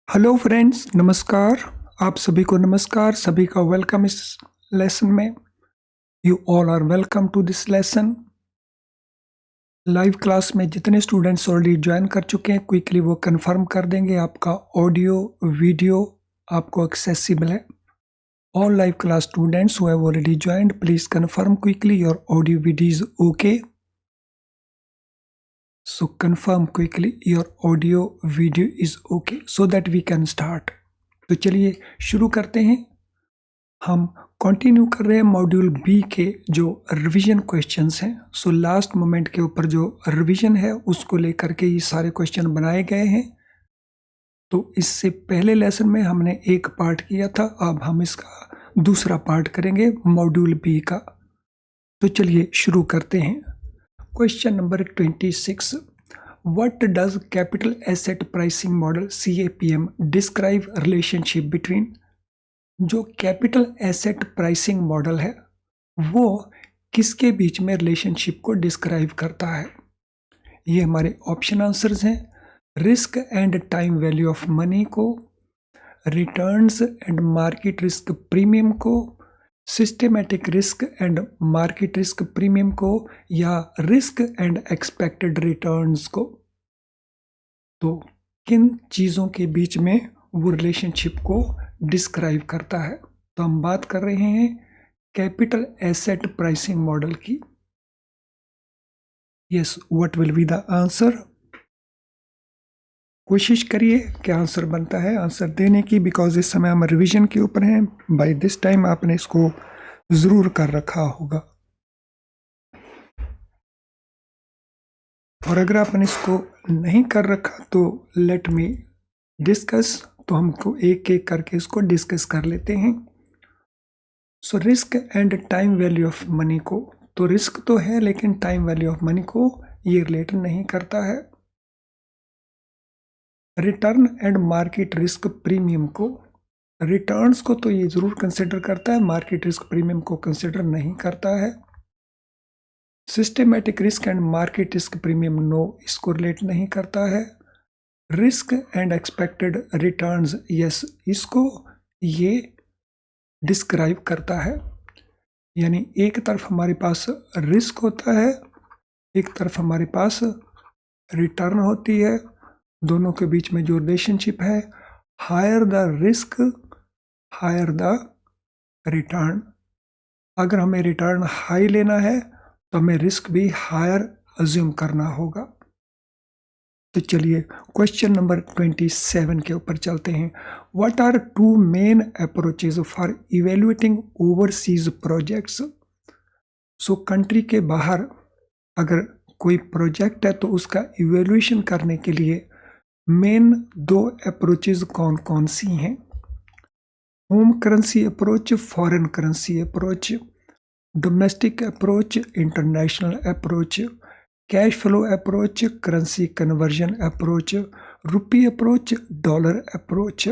Hello friends, नमस्कार। आप सभी को नमस्कार, सभी का वेलकम इस लेसन में। You all are welcome to this lesson. Live class में जितने स्टूडेंट्स ऑलरेडी ज्वाइन कर चुके हैं, क्विकली वो कंफर्म कर देंगे आपका ऑडियो वीडियो आपको एक्सेसिबल है। All live class students who have already joined, please confirm quickly your audio video is okay. So confirm quickly your audio video is okay so that we can start। तो चलिए शुरू करते हैं। हम continue कर रहे हैं मॉड्यूल बी के जो रिवीजन क्वेश्चंस हैं। सो लास्ट मोमेंट के ऊपर जो रिवीजन है उसको लेकर के ये सारे क्वेश्चन बनाए गए हैं। तो इससे पहले लेसन में हमने एक पार्ट किया था, अब हम इसका दूसरा पार्ट करेंगे मॉड्यूल बी का। तो चलिए शुरू करते हैं। Question number 26, what does capital asset pricing model CAPM describe relationship between? जो कैपिटल एसेट प्राइसिंग मॉडल है वो किसके बीच में रिलेशनशिप को डिस्क्राइब करता है? ये हमारे ऑप्शन आंसर्स हैं। Risk and time value of money को, returns and market risk premium को, systematic risk and market risk premium को, या रिस्क एंड एक्सपेक्टेड रिटर्न्स को। तो किन चीज़ों के बीच में वो रिलेशनशिप को डिस्क्राइब करता है? तो हम बात कर रहे हैं कैपिटल एसेट प्राइसिंग मॉडल की। Yes, what will be the answer? कोशिश करिए कि आंसर बनता है आंसर देने की, बिकॉज इस समय हम रिवीजन के ऊपर हैं। बाय दिस टाइम आपने इसको ज़रूर कर रखा होगा, और अगर आपने इसको नहीं कर रखा तो लेट मी डिस्कस। तो हमको एक एक करके इसको डिस्कस कर लेते हैं। So risk and time value of money को, तो रिस्क तो है लेकिन टाइम वैल्यू ऑफ मनी को ये रिलेट नहीं करता है। Return and market risk premium को, रिटर्न्स को तो ये जरूर कंसिडर करता है, मार्केट रिस्क प्रीमियम को कंसिडर नहीं करता है। Systematic risk and market risk premium no, इसको रिलेट नहीं करता है। Risk and expected returns yes, इसको ये डिस्क्राइब करता है। यानी एक तरफ हमारे पास रिस्क होता है, एक तरफ हमारे पास रिटर्न होती है। दोनों के बीच में जो रिलेशनशिप है, higher the risk higher the return. अगर हमें रिटर्न हाई लेना है तो हमें रिस्क भी हायर अज्यूम करना होगा। तो चलिए क्वेश्चन नंबर 27 के ऊपर चलते हैं। What are two main approaches for evaluating overseas projects? So country के बाहर अगर कोई प्रोजेक्ट है तो उसका इवेल्युएशन करने के लिए मेन दो अप्रोचेज कौन कौन सी हैं? Home currency approach, foreign currency approach, domestic approach, international approach, cash flow approach, currency conversion approach, rupee approach, dollar approach.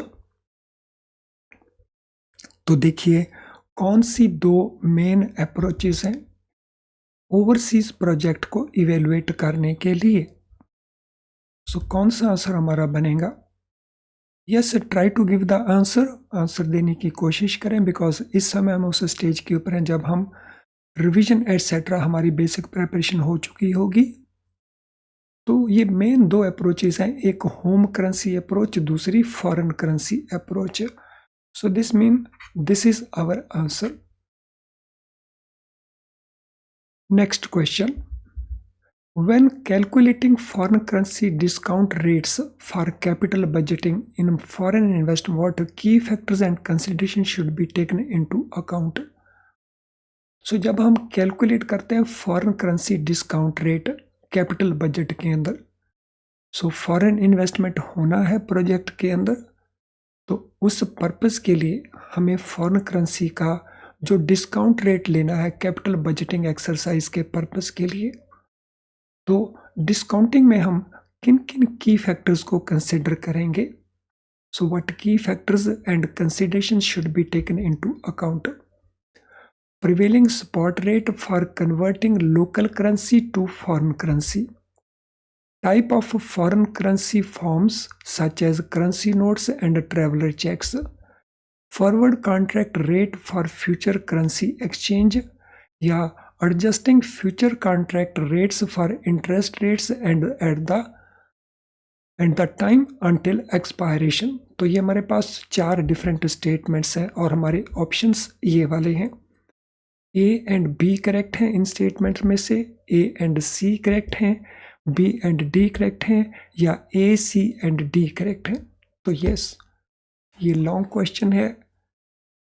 तो देखिए कौन सी दो मेन अप्रोचेस हैं ओवरसीज प्रोजेक्ट को इवेलुएट करने के लिए। सो कौन सा आंसर हमारा बनेगा? Yes, try to give the answer देने की कोशिश करें, बिकॉज इस समय हम उस स्टेज के ऊपर हैं जब हम रिवीजन एटसेट्रा हमारी बेसिक प्रिपरेशन हो चुकी होगी। तो ये मेन दो अप्रोचेस हैं, एक होम करेंसी अप्रोच, दूसरी foreign currency approach. So this mean this is our answer. Next question, when calculating foreign currency discount rates for capital budgeting in foreign investment, what key factors and considerations should be taken into account? सो जब हम calculate करते हैं foreign currency discount rate capital budget के अंदर, so foreign investment होना है project के अंदर, तो उस पर्पस के लिए हमें फॉरेन करेंसी का जो डिस्काउंट रेट लेना है कैपिटल बजटिंग एक्सरसाइज के पर्पस के लिए, तो डिस्काउंटिंग में हम किन किन की फैक्टर्स को कंसिडर करेंगे? So what key factors and consideration should be taken into account? Prevailing spot rate for converting local currency to foreign currency, Type of foreign currency forms such as currency notes and traveler checks. Forward contract rate for future currency exchange या adjusting future contract rates for interest rates and at the time until expiration. तो ये हमारे पास 4 different statements हैं और हमारे options ये वाले हैं. ए एंड बी करेक्ट हैं इन स्टेटमेंट में से, ए एंड सी करेक्ट हैं, बी एंड डी करेक्ट हैं, या ए सी एंड डी करेक्ट हैं. तो यस, ये लॉन्ग क्वेश्चन है.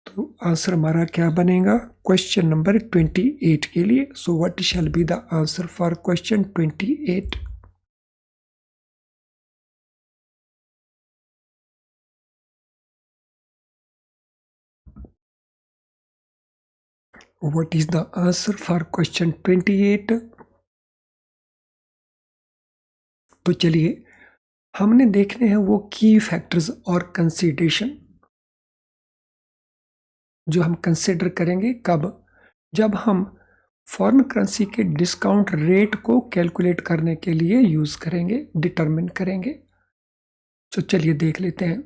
तो आंसर हमारा क्या बनेगा क्वेश्चन नंबर 28 के लिए. सो what shall be the answer for question 28? What is the answer for question 28? तो चलिए हमने देखने हैं वो की फैक्टर्स और कंसीडरेशन जो हम कंसिडर करेंगे कब, जब हम फॉरेन करेंसी के डिस्काउंट रेट को कैलकुलेट करने के लिए यूज करेंगे, डिटरमिन करेंगे. तो चलिए देख लेते हैं.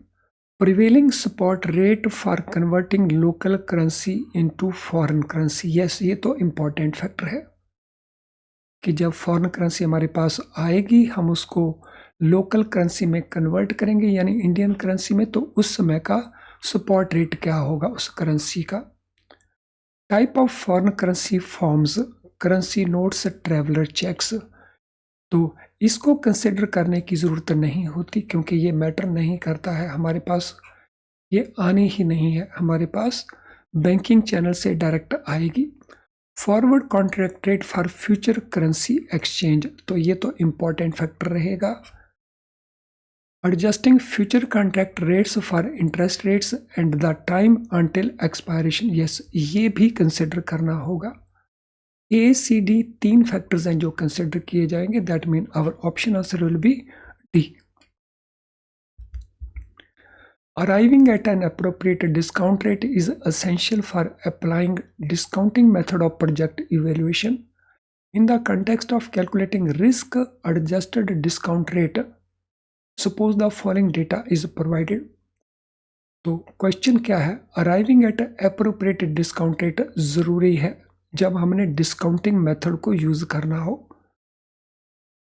Prevailing spot rate for converting local currency into foreign currency. Yes, ये तो इम्पॉर्टेंट फैक्टर है कि जब फॉरेन करेंसी हमारे पास आएगी हम उसको लोकल करेंसी में कन्वर्ट करेंगे यानी इंडियन करेंसी में, तो उस समय का स्पॉट रेट क्या होगा उस करेंसी का. Type of foreign currency forms, currency notes, traveller cheques. तो इसको कंसिडर करने की ज़रूरत नहीं होती क्योंकि ये मैटर नहीं करता है, हमारे पास ये आनी ही नहीं है, हमारे पास बैंकिंग चैनल से डायरेक्ट आएगी. Forward contract rate for future currency exchange, तो ये तो इम्पॉर्टेंट फैक्टर रहेगा. Adjusting future contract rates for interest rates and the time until expiration. Yes, ये भी कंसिडर करना होगा. ए सी डी 3 फैक्टर्स हैं जो कंसिडर किए जाएंगे. That mean our option answer will be D. Arriving at an appropriate discount rate is essential for applying discounting method of project evaluation. In the context of calculating risk-adjusted discount rate, suppose the following data is provided. तो question क्या है, arriving at appropriate discount rate जरूरी है जब हमने discounting method को use करना हो.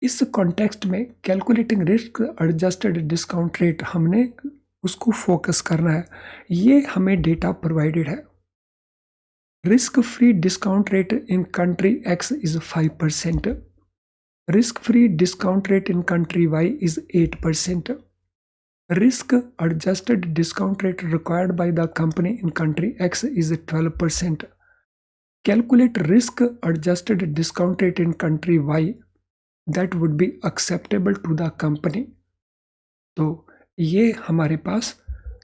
इस कॉन्टेक्स्ट में calculating risk adjusted discount rate हमने उसको फोकस करना है. ये हमें डेटा प्रोवाइडेड है. Risk free discount rate in country X is 5%. Risk free discount rate in country Y is 8%. Risk adjusted discount rate required by the company in country X is 12%. Calculate risk adjusted discount rate in country Y that would be acceptable to the company. तो ये हमारे पास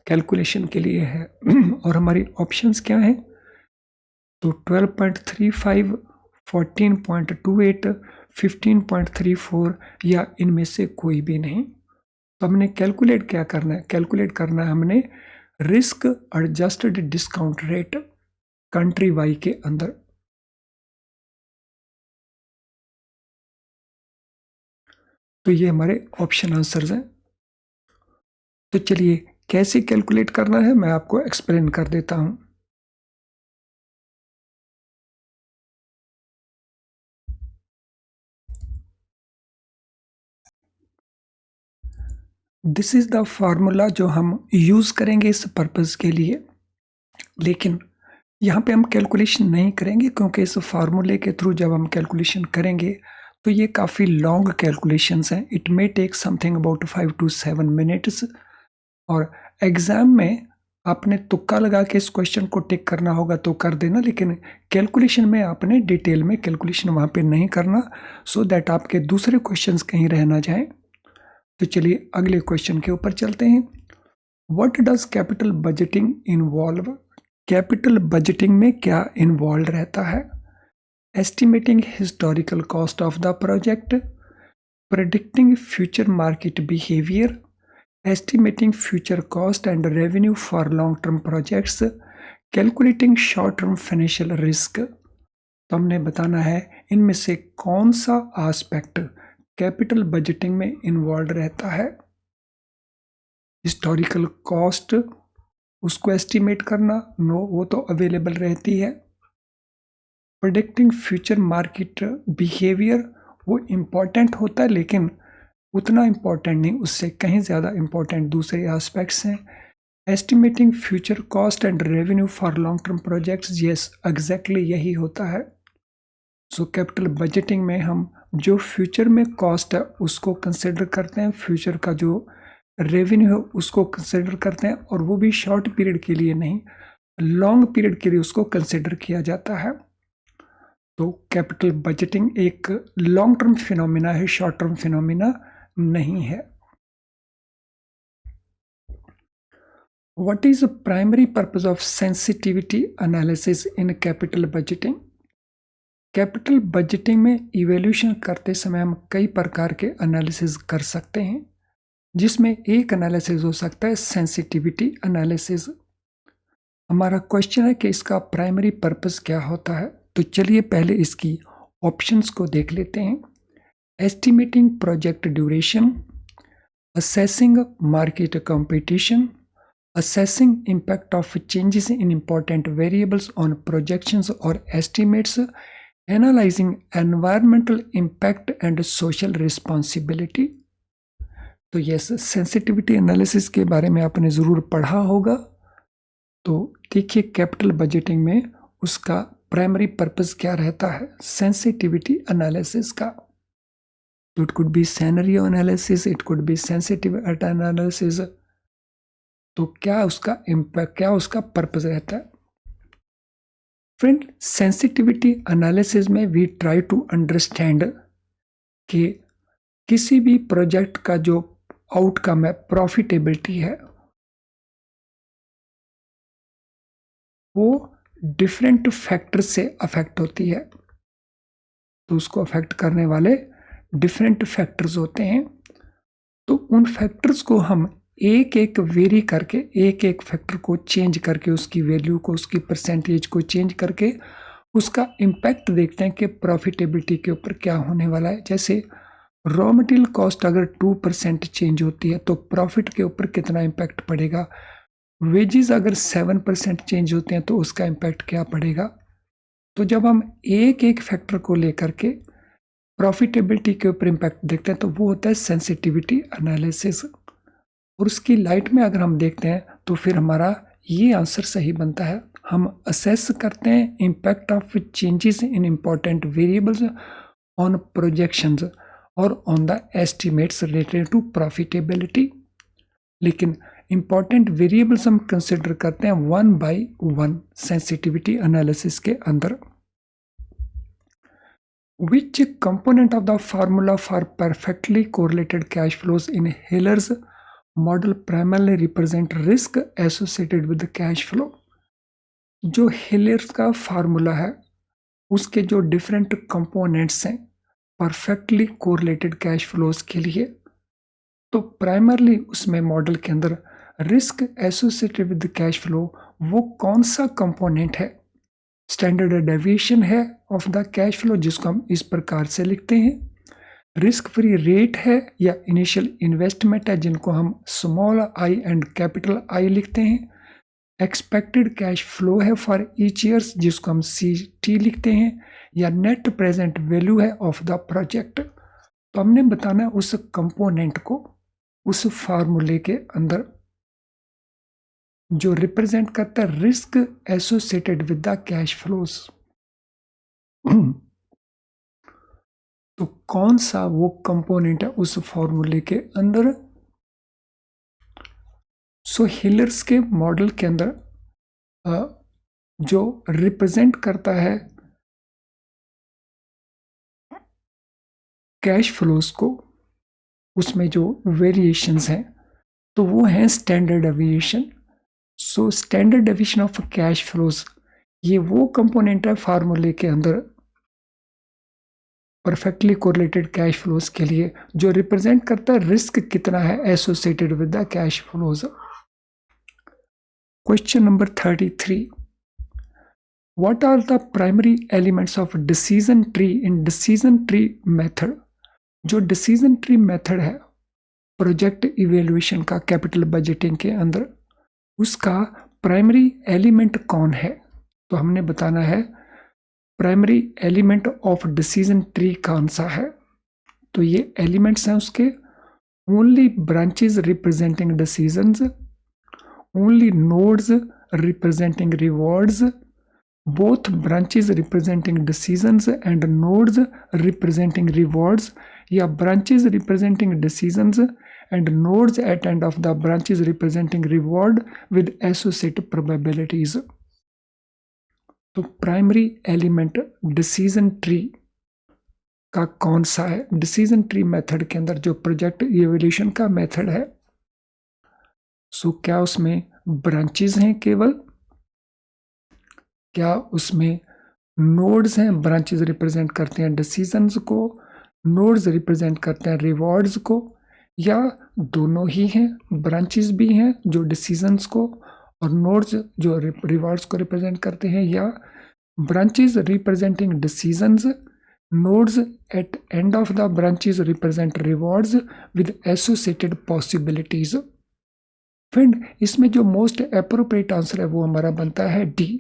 calculation के लिए है. और हमारी options क्या हैं, तो 12.35, 14.28, 15.34 या इनमें से कोई भी नहीं. तो हमने कैलकुलेट क्या करना है, कैलकुलेट करना है हमने risk adjusted discount rate country Y के अंदर. तो ये हमारे ऑप्शन आंसर्स हैं. तो चलिए कैसे कैलकुलेट करना है मैं आपको एक्सप्लेन कर देता हूं. दिस इज द फार्मूला जो हम यूज करेंगे इस पर्पस के लिए, लेकिन यहाँ पे हम कैलकुलेशन नहीं करेंगे क्योंकि इस फार्मूले के थ्रू जब हम कैलकुलेशन करेंगे तो ये काफ़ी लॉन्ग कैलकुलेशंस हैं. It may take something about 5 to 7 minutes. और एग्ज़ाम में आपने तुक्का लगा के इस क्वेश्चन को टिक करना होगा तो कर देना, लेकिन कैलकुलेशन में आपने डिटेल में कैलकुलेशन वहाँ पे नहीं करना, सो दैट आपके दूसरे क्वेश्चंस कहीं रह ना जाएं. तो चलिए अगले क्वेश्चन के ऊपर चलते हैं. What does capital budgeting involve. Capital budgeting में क्या इन्वॉल्व रहता है. Estimating historical cost of the project, predicting future market behaviour, estimating future cost and revenue for long-term projects, calculating short-term financial risk. तो हमने बताना है इनमें से कौन सा एस्पेक्ट कैपिटल बजटिंग में इन्वॉल्व रहता है। हिस्टोरिकल कॉस्ट उसको एस्टिमेट करना, नो वो तो अवेलेबल रहती है। प्रेडिक्टिंग फ्यूचर मार्केट बिहेवियर वो इम्पॉर्टेंट होता है, लेकिन उतना इम्पॉर्टेंट नहीं, उससे कहीं ज़्यादा इम्पॉर्टेंट दूसरे एस्पेक्ट्स हैं। Estimating future cost and revenue for long term projects, yes exactly यही होता है। सो कैपिटल बजटिंग में हम जो फ्यूचर में कॉस्ट है उसको कंसिडर करते हैं, फ्यूचर का जो रेवेन्यू है उसको कंसिडर करते हैं, और वो भी शॉर्ट पीरियड के लिए नहीं, लॉन्ग पीरियड के लिए उसको कंसिडर किया जाता है। तो कैपिटल बजटिंग एक लॉन्ग टर्म फिनोमिना है, शॉर्ट टर्म फिनोमिना नहीं है। What is the primary purpose of sensitivity analysis in capital budgeting? Capital budgeting में इवेल्यूशन करते समय हम कई प्रकार के एनालिसिस कर सकते हैं, जिसमें एक एनालिसिस हो सकता है सेंसिटिविटी एनालिसिस। हमारा क्वेश्चन है कि इसका प्राइमरी पर्पस क्या होता है, तो चलिए पहले इसकी ऑप्शंस को देख लेते हैं। Estimating project duration, assessing market competition, assessing impact of changes in important variables on projections or estimates, analyzing environmental impact and social responsibility। तो यस, सेंसिटिविटी एनालिसिस के बारे में आपने ज़रूर पढ़ा होगा। तो देखिए कैपिटल बजटिंग में उसका प्राइमरी पर्पस क्या रहता है सेंसिटिविटी एनालिसिस का। तो it could be scenario analysis, it could be sensitivity analysis. तो क्या उसका इम्पैक्ट, क्या उसका पर्पस रहता है? फ्रेंड, सेंसिटिविटी एनालिसिस में वी ट्राई टू अंडरस्टैंड कि किसी भी प्रोजेक्ट का जो आउटकम है, प्रॉफिटेबिलिटी है, वो डिफरेंट फैक्टर से अफेक्ट होती है। तो उसको अफेक्ट करने वाले डिफरेंट फैक्टर्स होते हैं। तो उन फैक्टर्स को हम एक एक वेरी करके, एक एक फैक्टर को चेंज करके, उसकी वैल्यू को, उसकी परसेंटेज को चेंज करके उसका इम्पैक्ट देखते हैं कि प्रॉफिटेबिलिटी के ऊपर क्या होने वाला है। जैसे रॉ मटेरियल कॉस्ट अगर 2% चेंज होती है तो प्रॉफिट के ऊपर कितना इम्पैक्ट पड़ेगा। वेजेस अगर 7% चेंज होते हैं तो उसका इम्पैक्ट क्या पड़ेगा। तो जब हम एक एक फैक्टर को लेकर के प्रॉफिटेबिलिटी के ऊपर इम्पैक्ट देखते हैं तो वो होता है सेंसिटिविटी एनालिसिस। और उसकी लाइट में अगर हम देखते हैं तो फिर हमारा ये आंसर सही बनता है। हम असेस करते हैं impact of changes in important variables on projections और on the estimates related to profitability. लेकिन इम्पॉर्टेंट वेरिएबल्स हम कंसिडर करते हैं 1 by 1 सेंसिटिविटी एनालिसिस के अंदर। Which component of the formula for perfectly correlated cash flows in Hiller's model primarily represent risk associated with the cash flow? जो हिलर्स का formula है उसके जो डिफरेंट कंपोनेंट्स हैं परफेक्टली कोरिलेटेड कैश फ्लोज के लिए, तो प्राइमरली उसमें मॉडल के अंदर risk associated with cash flow वो कौन सा कंपोनेंट है? स्टैंडर्ड डेविएशन है ऑफ द कैश फ्लो, जिसको हम इस प्रकार से लिखते हैं। रिस्क फ्री रेट है या इनिशियल इन्वेस्टमेंट है, जिनको हम small I and capital I लिखते हैं। एक्सपेक्टेड कैश फ्लो है फॉर ईच ईयर्स, जिसको हम CT लिखते हैं, या नेट प्रेजेंट वैल्यू है ऑफ द प्रोजेक्ट। तो हमने बताना है उस कंपोनेंट को उस फार्मूले के अंदर जो रिप्रेजेंट करता है risk associated with the cash flows. तो कौन सा वो कंपोनेंट है उस फॉर्मूले के अंदर? सो हिलर्स के मॉडल के अंदर जो रिप्रेजेंट करता है कैश फ्लोज को, उसमें जो वेरिएशंस हैं तो वो हैं standard deviation. So standard deviation of cash flows ये वो कंपोनेंट है फार्मूले के अंदर परफेक्टली कोरिलेटेड कैश फ्लोज के लिए जो रिप्रेजेंट करता है रिस्क कितना है associated with the cash flows. Question number 33, what are the primary elements of decision tree in decision tree method? जो डिसीजन ट्री मेथड है प्रोजेक्ट इवेल्युएशन का कैपिटल बजटिंग के अंदर, उसका प्राइमरी एलिमेंट कौन है? तो हमने बताना है primary element of decision tree कौन सा है। तो ये एलिमेंट्स हैं उसके, only branches representing decisions, only nodes representing rewards, both branches representing decisions and nodes representing rewards, या branches representing decisions and nodes at end of the branches representing reward with associated probabilities। तो primary element decision tree का कौन सा है? Decision tree method के अंदर जो project evolution का मेथड है, सो क्या उसमें ब्रांचेस हैं केवल? क्या उसमें नोड्स हैं? ब्रांचेस रिप्रेजेंट करते हैं डिसीजंस को, नोड्स रिप्रेजेंट करते हैं रिवॉर्ड्स को, या दोनों ही हैं? ब्रांचेस भी हैं जो डिसीजंस को और नोड्स जो रिवॉर्ड्स को रिप्रेजेंट करते हैं, या branches representing decisions, nodes at end of the branches represent rewards with associated possibilities. Friend, इसमें जो मोस्ट एप्रोप्रिएट आंसर है वो हमारा बनता है डी।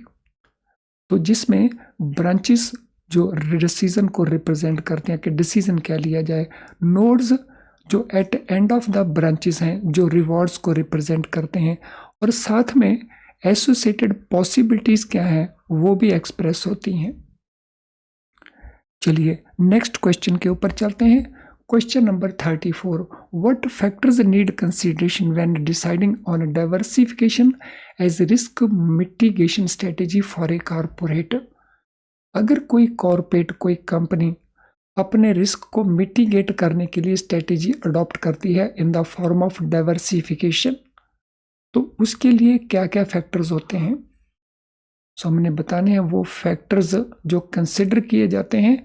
तो जिसमें ब्रांचेस जो डिसीजन को रिप्रेजेंट करते हैं कि डिसीजन क्या लिया जाए, नोड्स जो at end of the branches हैं जो रिवॉर्ड्स को रिप्रेजेंट करते हैं, और साथ में एसोसिएटेड पॉसिबिलिटीज क्या हैं वो भी एक्सप्रेस होती हैं। चलिए नेक्स्ट क्वेश्चन के ऊपर चलते हैं। Question number 34, what factors need consideration when deciding on diversification as risk mitigation strategy for a corporate. अगर कोई कॉर्पोरेट, कोई कंपनी अपने रिस्क को मिटिगेट करने के लिए स्ट्रेटेजी अडॉप्ट करती है in the form of diversification, तो उसके लिए क्या क्या फैक्टर्स होते हैं? सो हमने बताने हैं वो फैक्टर्स जो कंसिडर किए जाते हैं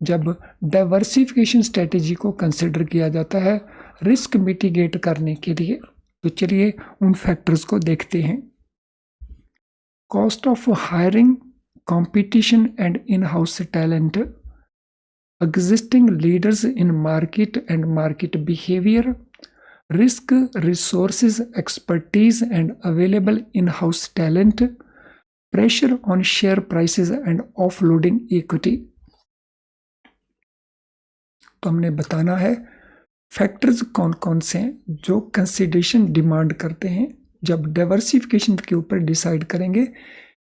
जब डाइवर्सिफिकेशन स्ट्रेटेजी को कंसिडर किया जाता है रिस्क मिटिगेट करने के लिए। तो चलिए उन फैक्टर्स को देखते हैं। Cost of hiring, competition and in house talent, existing leaders in market and market behaviour, risk, resources, expertise and available in house talent, pressure on share prices and offloading equity. तो हमने बताना है factors कौन कौन से हैं जो consideration demand करते हैं जब डाइवर्सिफिकेशन के ऊपर डिसाइड करेंगे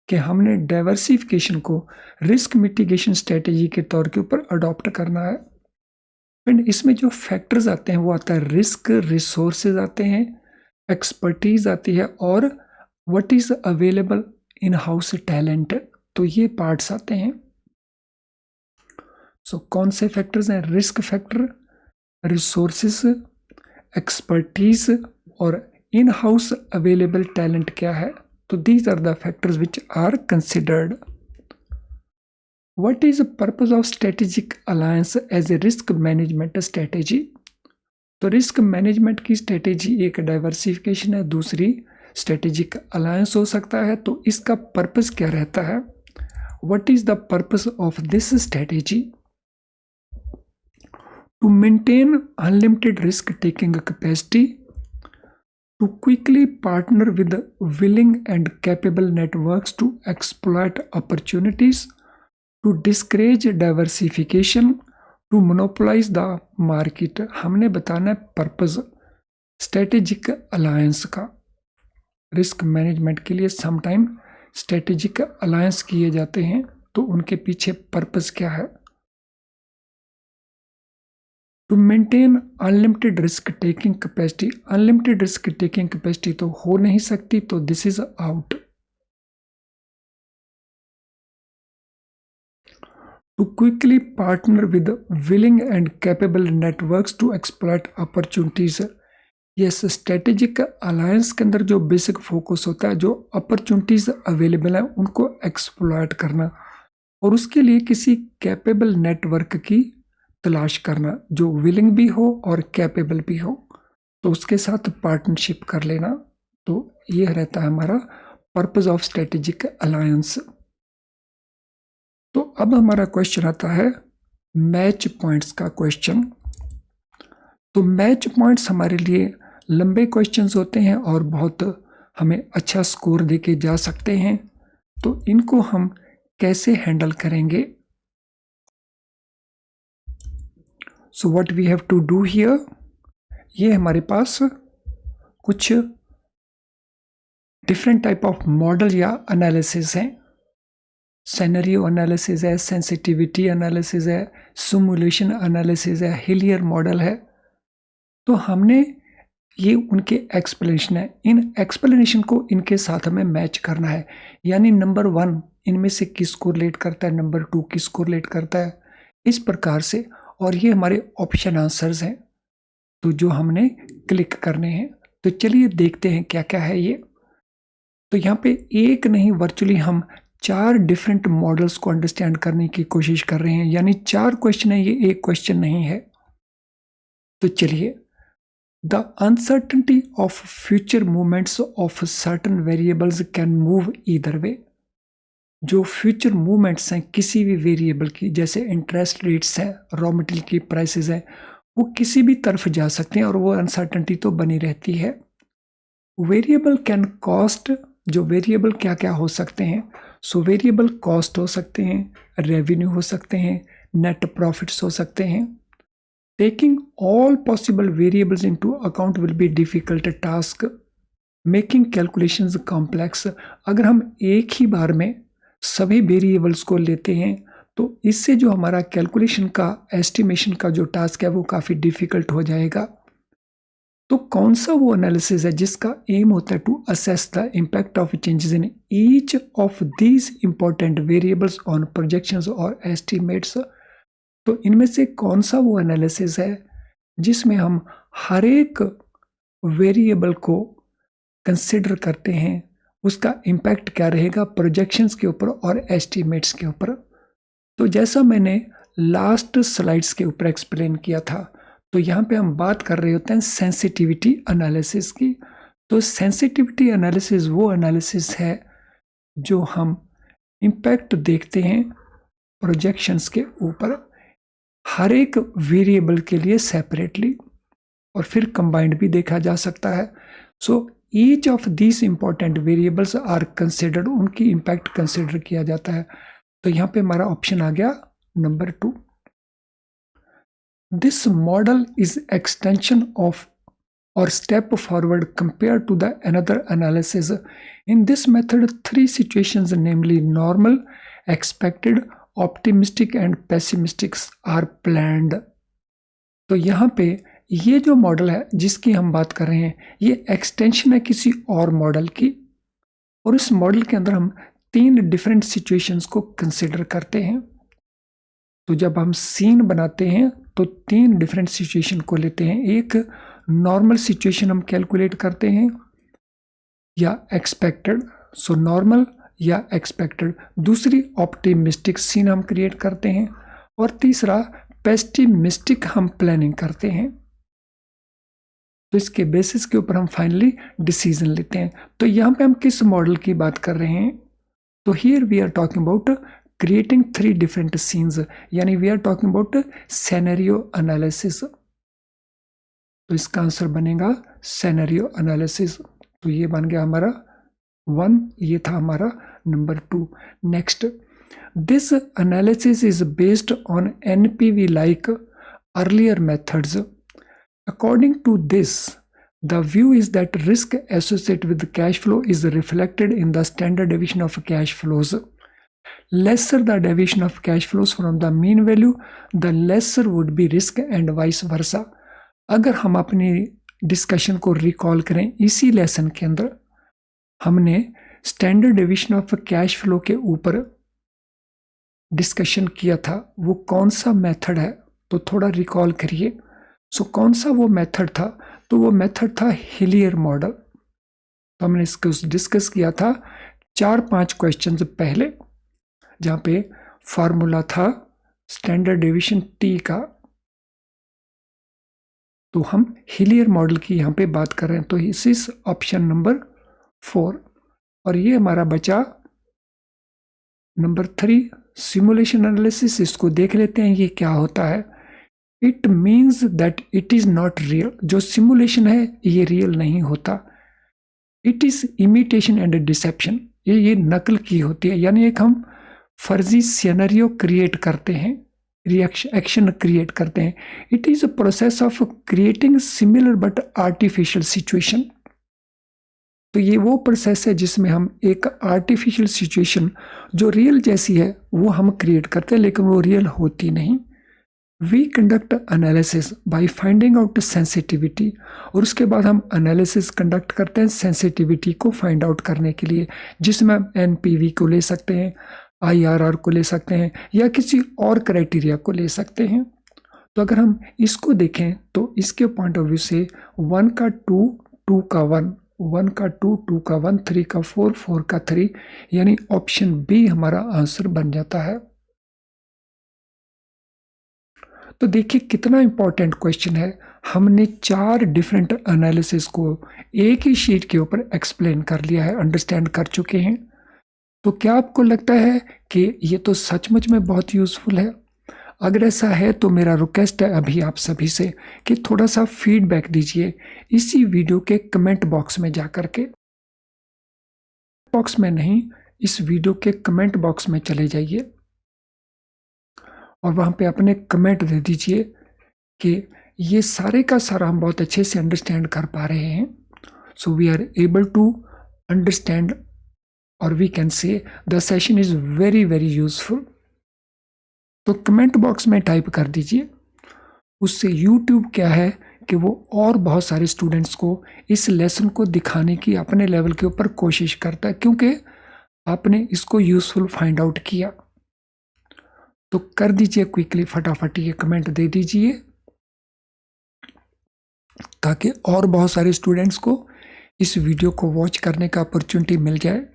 कि हमने डाइवर्सिफिकेशन को रिस्क मिटिगेशन स्ट्रेटेजी के तौर के ऊपर अडॉप्ट करना है। एंड इसमें जो फैक्टर्स आते हैं वो आता है रिस्क, रिसोर्सेज आते हैं, एक्सपर्टीज आती है, और what is available in house talent. तो ये पार्ट्स आते हैं। सो कौन से फैक्टर्स हैं? रिस्क फैक्टर, रिसोर्सेस, एक्सपर्टीज और इन हाउस अवेलेबल टैलेंट क्या है? तो these are the factors which are considered. What is the purpose of strategic alliance as a risk management strategy? तो रिस्क मैनेजमेंट की स्ट्रेटेजी एक diversification है, दूसरी strategic alliance हो सकता है। तो इसका पर्पस क्या रहता है? What is the purpose of this strategy? To maintain unlimited risk-taking capacity, to quickly partner with willing and capable networks to exploit opportunities, to discourage diversification, to monopolize the market। हमने बताना है purpose strategic alliance का। Risk management के लिए sometime strategic alliance किए जाते हैं, तो उनके पीछे पर्पस क्या है? To maintain unlimited risk taking capacity. Unlimited risk taking capacity तो हो नहीं सकती, तो this is out. To quickly partner with willing and capable networks to exploit opportunities. Yes, strategic alliance के अंदर जो बेसिक फोकस होता है, जो अपॉर्चुनिटीज अवेलेबल है उनको एक्सप्लॉइट करना, और उसके लिए किसी कैपेबल नेटवर्क की तलाश करना जो विलिंग भी हो और कैपेबल भी हो, तो उसके साथ पार्टनरशिप कर लेना। तो यह रहता है हमारा पर्पस ऑफ स्ट्रेटेजिक अलायंस। तो अब हमारा क्वेश्चन आता है मैच पॉइंट्स का क्वेश्चन। तो मैच पॉइंट्स हमारे लिए लंबे क्वेश्चंस होते हैं और बहुत हमें अच्छा स्कोर देके जा सकते हैं। तो इनको हम कैसे हैंडल करेंगे? So what we have to do here, ये हमारे पास कुछ डिफरेंट टाइप ऑफ मॉडल या एनालिसिस हैं। सिनेरियो एनालिसिस है, सेंसिटिविटी एनालिसिस है, सिमुलेशन एनालिसिस है, हिलियर मॉडल है। तो हमने ये उनके एक्सप्लेनेशन है, इन एक्सप्लेनेशन को इनके साथ हमें मैच करना है। यानी नंबर 1 इनमें से किसको रिलेट करता है, नंबर 2 किसको रिलेट करता है, इस प्रकार से। और ये हमारे ऑप्शन आंसर्स हैं, तो जो हमने क्लिक करने हैं। तो चलिए देखते हैं क्या क्या है ये। तो यहाँ पे एक नहीं, वर्चुअली हम 4 डिफरेंट मॉडल्स को अंडरस्टैंड करने की कोशिश कर रहे हैं। यानी 4 क्वेश्चन है, ये एक क्वेश्चन नहीं है। तो चलिए, the uncertainty of future movements of certain variables can move either way. जो फ्यूचर मूवमेंट्स हैं किसी भी वेरिएबल की, जैसे इंटरेस्ट रेट्स हैं, रॉ मटेरियल की प्राइसेस हैं, वो किसी भी तरफ जा सकते हैं और वो अनसर्टेनिटी तो बनी रहती है। वेरिएबल कैन कॉस्ट, जो वेरिएबल क्या क्या हो सकते हैं? सो वेरिएबल कॉस्ट हो सकते हैं, रेवेन्यू हो सकते हैं, नेट प्रॉफिट्स हो सकते हैं। Taking all possible variables into account will be difficult task, making calculations complex. अगर हम एक ही बार में सभी वेरिएबल्स को लेते हैं तो इससे जो हमारा कैलकुलेशन का, एस्टिमेशन का जो टास्क है वो काफ़ी डिफिकल्ट हो जाएगा। तो कौन सा वो एनालिसिस है जिसका एम होता है to assess the impact of changes in each of these important variables on projections और एस्टिमेट्स। तो इनमें से कौन सा वो एनालिसिस है जिसमें हम हर एक वेरिएबल को कंसिडर करते हैं, उसका इम्पैक्ट क्या रहेगा प्रोजेक्शंस के ऊपर और एस्टिमेट्स के ऊपर। तो जैसा मैंने लास्ट स्लाइड्स के ऊपर एक्सप्लेन किया था, तो यहाँ पे हम बात कर रहे होते हैं सेंसिटिविटी एनालिसिस की। तो सेंसिटिविटी एनालिसिस वो एनालिसिस है जो हम इम्पैक्ट देखते हैं प्रोजेक्शंस के ऊपर हर एक वेरिएबल के लिए सेपरेटली, और फिर कंबाइंड भी देखा जा सकता है। So each of these important variables are considered, उनकी इम्पैक्ट कंसिडर किया जाता है। तो यहाँ पे हमारा ऑप्शन आ गया number 2। This model is extension of or step forward compared to the another analysis. In this method, 3 situations, namely normal, expected, optimistic and pessimistic are planned. तो यहाँ पे ये जो मॉडल है जिसकी हम बात कर रहे हैं, ये एक्सटेंशन है किसी और मॉडल की, और इस मॉडल के अंदर हम 3 डिफरेंट सिचुएशंस को कंसिडर करते हैं। तो जब हम सीन बनाते हैं तो 3 डिफरेंट सिचुएशन को लेते हैं। एक नॉर्मल सिचुएशन हम कैलकुलेट करते हैं या एक्सपेक्टेड, सो नॉर्मल या एक्सपेक्टेड। दूसरी ऑप्टिमिस्टिक सीन हम क्रिएट करते हैं, और तीसरा पेस्टिमिस्टिक हम प्लानिंग करते हैं। तो इसके बेसिस के ऊपर हम फाइनली डिसीजन लेते हैं। तो यहाँ पे हम किस मॉडल की बात कर रहे हैं? तो here we are talking about creating 3 different scenes, यानी we are talking about scenario analysis. तो इसका आंसर बनेगा सिनेरियो एनालिसिस। तो ये बन गया हमारा 1, ये था हमारा number 2। Next, this analysis is based on NPV like earlier methods. According to this, the view is that risk associated with cash flow is reflected in the standard deviation of cash flows. Lesser the deviation of cash flows from the mean value, the lesser would be risk and vice versa. अगर हम अपनी discussion को recall करें, इसी lesson के अंदर हमने standard deviation of cash flow के ऊपर डिस्कशन किया था। वो कौन सा मेथड है, तो थोड़ा रिकॉल करिए। सो कौन सा वो मेथड था? तो वो मेथड था हिलियर मॉडल। तो हमने इसको डिस्कस किया था 4-5 क्वेश्चंस पहले, जहाँ पे फार्मूला था स्टैंडर्ड डेविएशन T का। तो हम हिलियर मॉडल की यहाँ पे बात कर रहे हैं। तो इस ऑप्शन नंबर 4, और ये हमारा बचा नंबर 3 सिमुलेशन एनालिसिस। इसको देख लेते हैं ये क्या होता है। It means that it is not real. जो सिमुलेशन है ये रियल नहीं होता। It is imitation and deception, ये नकल की होती है, यानी एक हम फर्जी सिनेरियो क्रिएट करते हैं, एक्शन क्रिएट करते हैं। It is a process of creating similar but artificial situation. तो ये वो प्रोसेस है जिसमें हम एक आर्टिफिशियल सिचुएशन जो रियल जैसी है वो हम क्रिएट करते हैं, लेकिन वो रियल होती नहीं। We conduct analysis by finding out sensitivity, और उसके बाद हम एनालिसिस कंडक्ट करते हैं सेंसिटिविटी को फाइंड आउट करने के लिए, जिसमें हम एनपीवी को ले सकते हैं, आईआरआर को ले सकते हैं, या किसी और क्राइटेरिया को ले सकते हैं। तो अगर हम इसको देखें तो इसके पॉइंट ऑफ व्यू से 1 का 2, 2 का 1, 1 का 2, 2 का 1, 3 का 4, 4 का 3, यानी ऑप्शन बी हमारा आंसर बन जाता है। तो देखिए कितना इंपॉर्टेंट क्वेश्चन है। हमने 4 डिफरेंट एनालिसिस को एक ही शीट के ऊपर एक्सप्लेन कर लिया है, अंडरस्टैंड कर चुके हैं। तो क्या आपको लगता है कि ये तो सचमुच में बहुत यूजफुल है? अगर ऐसा है तो मेरा रिक्वेस्ट है अभी आप सभी से कि थोड़ा सा फीडबैक दीजिए इसी वीडियो के कमेंट बॉक्स में जाकर के। बॉक्स में नहीं, इस वीडियो के कमेंट बॉक्स में चले जाइए और वहाँ पे अपने कमेंट दे दीजिए कि ये सारे का सारा हम बहुत अच्छे से अंडरस्टैंड कर पा रहे हैं। So we are able to understand, और we can say the session is very very useful. तो कमेंट बॉक्स में टाइप कर दीजिए। उससे यूट्यूब क्या है कि वो और बहुत सारे स्टूडेंट्स को इस लेसन को दिखाने की अपने लेवल के ऊपर कोशिश करता है, क्योंकि आपने इसको यूजफुल फाइंड आउट किया। तो कर दीजिए क्विकली, फटाफट ये कमेंट दे दीजिए ताकि और बहुत सारे स्टूडेंट्स को इस वीडियो को वॉच करने का अपॉर्चुनिटी मिल जाए।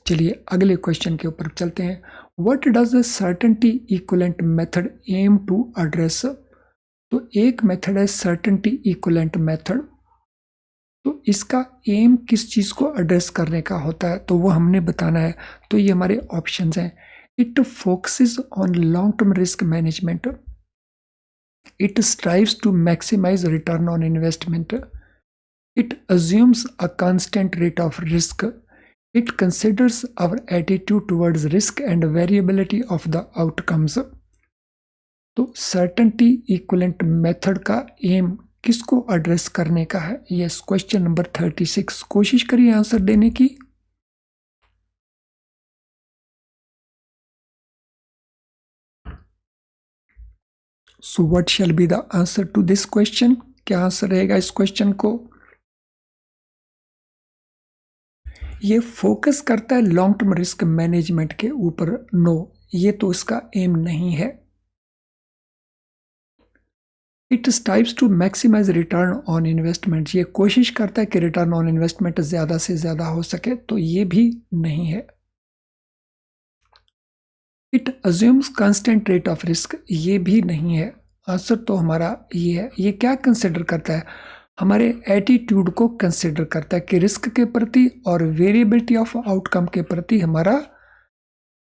चलिए अगले क्वेश्चन के ऊपर चलते हैं। What does the certainty equivalent method aim to address? तो एक मेथड है सर्टेनिटी इक्विवेलेंट मेथड। तो इसका एम किस चीज को एड्रेस करने का होता है तो वो हमने बताना है। तो ये हमारे ऑप्शंस हैं। It focuses on long term risk management, it strives to maximise return on investment, it assumes a constant rate of risk, it considers our attitude towards risk and variability of the outcomes। तो certainty equivalent method का aim किसको address करने का है? Yes, question number 36। कोशिश करिए answer देने की। So what shall be the answer to this question? क्या आंसर रहेगा इस क्वेश्चन को? ये फोकस करता है लॉन्ग टर्म रिस्क मैनेजमेंट के ऊपर। नो, ये तो इसका एम नहीं है। It strives to maximise return on investment, ये कोशिश करता है कि रिटर्न ऑन इन्वेस्टमेंट ज्यादा से ज्यादा हो सके, तो ये भी नहीं है। It assumes constant rate of risk, ये भी नहीं है। आंसर तो हमारा ये है। ये क्या कंसिडर करता है? हमारे एटीट्यूड को कंसिडर करता है कि रिस्क के प्रति और वेरिएबिलिटी ऑफ आउटकम के प्रति हमारा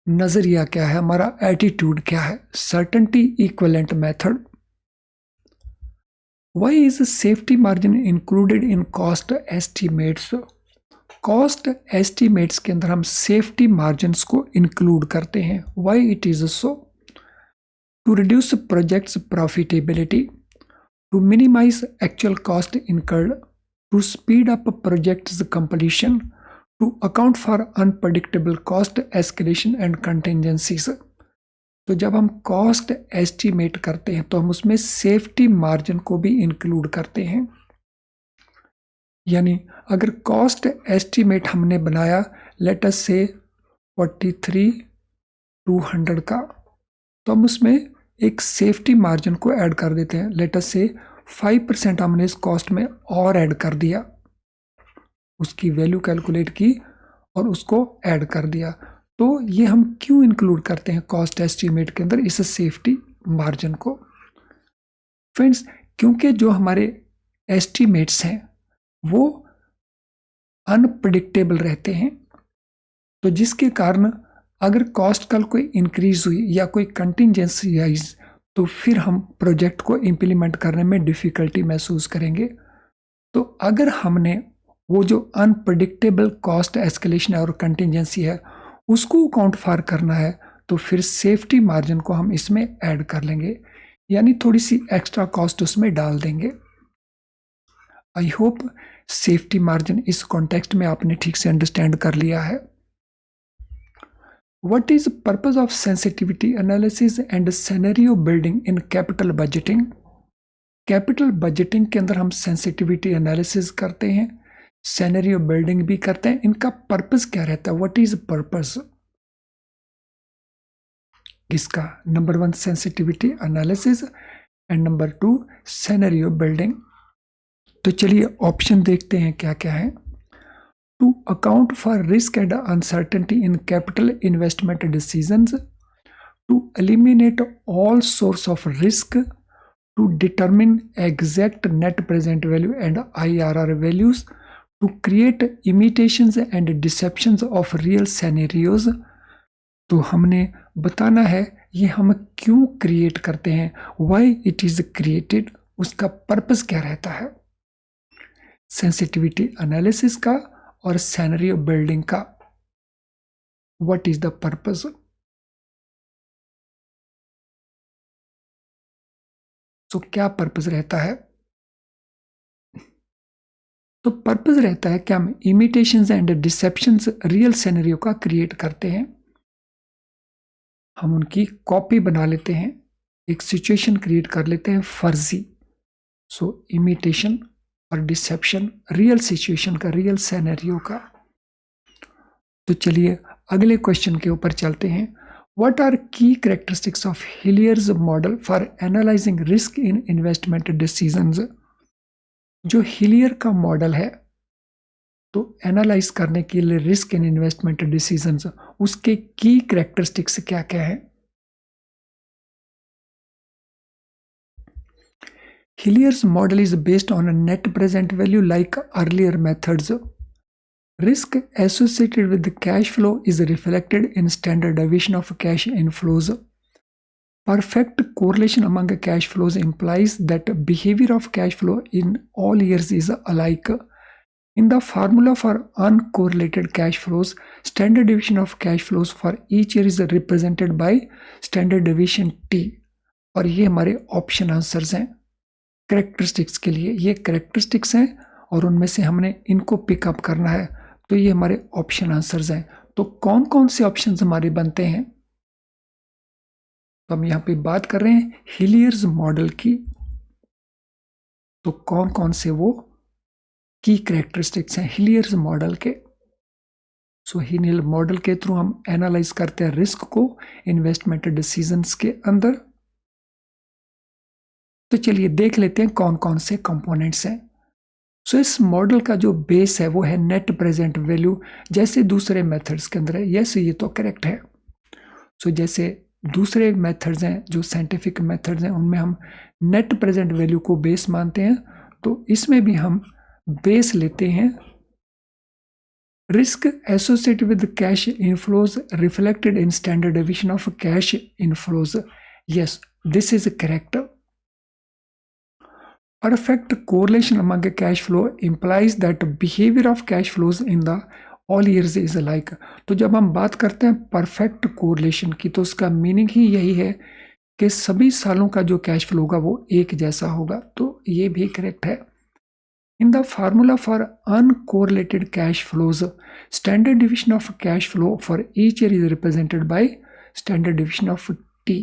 नजरिया क्या है, हमारा एटीट्यूड क्या है। Certainty equivalent method. Why is safety margin included in cost estimates? Cost estimates के अंदर हम सेफ्टी मार्जिन को इंक्लूड करते हैं। Why it is so? To reduce projects profitability, to minimize actual cost incurred, to speed up project's completion, to account for unpredictable cost escalation and contingencies। तो जब हम cost estimate करते हैं तो हम उसमें सेफ्टी मार्जिन को भी इंक्लूड करते हैं। यानी अगर कॉस्ट एस्टीमेट हमने बनाया लेट अस से 43,200 का, तो हम उसमें एक सेफ्टी मार्जिन को ऐड कर देते हैं। लेट अस से 5% हमने इस कॉस्ट में और ऐड कर दिया, उसकी वैल्यू कैलकुलेट की और उसको ऐड कर दिया। तो ये हम क्यों इंक्लूड करते हैं कॉस्ट एस्टीमेट के अंदर इस सेफ्टी मार्जिन को? फ्रेंड्स, क्योंकि जो हमारे एस्टीमेट्स हैं वो अनप्रिडिक्टेबल रहते हैं, तो जिसके कारण अगर कॉस्ट कल कोई इंक्रीज हुई या कोई कंटिजेंसी आइज तो फिर हम प्रोजेक्ट को इम्प्लीमेंट करने में डिफ़िकल्टी महसूस करेंगे। तो अगर हमने वो जो अनप्रडिक्टेबल कॉस्ट एस्केलेशन और कंटिजेंसी है उसको अकाउंट फॉर करना है, तो फिर सेफ्टी मार्जिन को हम इसमें ऐड कर लेंगे, यानी थोड़ी सी एक्स्ट्रा कॉस्ट उसमें डाल देंगे। आई होप सेफ्टी मार्जिन इस कॉन्टेक्स्ट में आपने ठीक से अंडरस्टैंड कर लिया है। What is the purpose of sensitivity analysis and scenario building in capital budgeting? Capital budgeting के अंदर हम सेंसिटिविटी एनालिसिस करते हैं, सिनेरियो बिल्डिंग भी करते हैं। इनका पर्पस क्या रहता है? व्हाट इज पर्पस इसका? Number 1 sensitivity analysis and number 2 scenario building. तो चलिए ऑप्शन देखते हैं क्या क्या है। To account for risk and uncertainty in capital investment decisions, to eliminate all source of risk, to determine exact net present value and IRR values, to create imitations and deceptions of real scenarios। तो हमने बताना है ये हम क्यों create करते हैं, why it is created, उसका पर्पस क्या रहता है। सेंसिटिविटी एनालिसिस का और सिनेरियो बिल्डिंग का व्हाट इज द पर्पस। तो क्या पर्पस रहता है? तो पर्पस रहता है कि हम इमिटेशंस एंड डिसेप्शंस रियल सिनेरियो का क्रिएट करते हैं, हम उनकी कॉपी बना लेते हैं, एक सिचुएशन क्रिएट कर लेते हैं फर्जी। सो इमिटेशन और डिसेप्शन रियल सिचुएशन का, रियल सिनेरियो का। तो चलिए अगले क्वेश्चन के ऊपर चलते हैं। व्हाट आर की characteristics of Hillier's model for analysing risk in investment decisions? जो हिलियर का मॉडल है तो एनालाइज करने के लिए रिस्क इन इन्वेस्टमेंट डिसीजंस, उसके की कैरेक्टरिस्टिक्स क्या क्या है? Hilliard's model is based on a net present value like earlier methods. Risk associated with the cash flow is reflected in standard deviation of cash inflows. Perfect correlation among cash flows implies that behavior of cash flow in all years is alike. In the formula for uncorrelated cash flows, standard deviation of cash flows for each year is represented by standard deviation T. और ये हमारे option answers हैं characteristics के लिए। ये characteristics हैं और उनमें से हमने इनको पिकअप करना है, तो ये हमारे ऑप्शन आंसर्स हैं। तो कौन कौन से ऑप्शंस हमारे बनते हैं? तो हम यहाँ पे बात कर रहे हैं हिलियर्स मॉडल की। तो कौन कौन से वो की कैरेक्टरिस्टिक्स हैं हिलियर्स मॉडल के? सो हिलियर मॉडल के थ्रू हम एनालाइज करते हैं रिस्क को इन्वेस्टमेंट डिसीजंस के अंदर। तो चलिए देख लेते हैं कौन कौन से कंपोनेंट्स हैं। सो इस मॉडल का जो बेस है वो है नेट प्रेजेंट वैल्यू, जैसे दूसरे मेथड्स के अंदर है। यस, ये तो करेक्ट है। सो जैसे दूसरे मेथड्स हैं, जो साइंटिफिक मेथड्स हैं, उनमें हम नेट प्रेजेंट वैल्यू को बेस मानते हैं, तो इसमें भी हम बेस लेते हैं risk associated with cash inflows reflected in standard deviation of cash inflows. Yes, this is correct. Perfect correlation among a cash flow implies that behavior of cash flows in the all years is alike। तो जब हम बात करते हैं perfect correlation की, तो उसका meaning ही यही है कि सभी सालों का जो कैश फ्लो होगा वो एक जैसा होगा। तो ये भी करेक्ट है। In the formula for uncorrelated cash flows, standard deviation of cash flow for each year is represented by standard deviation of T.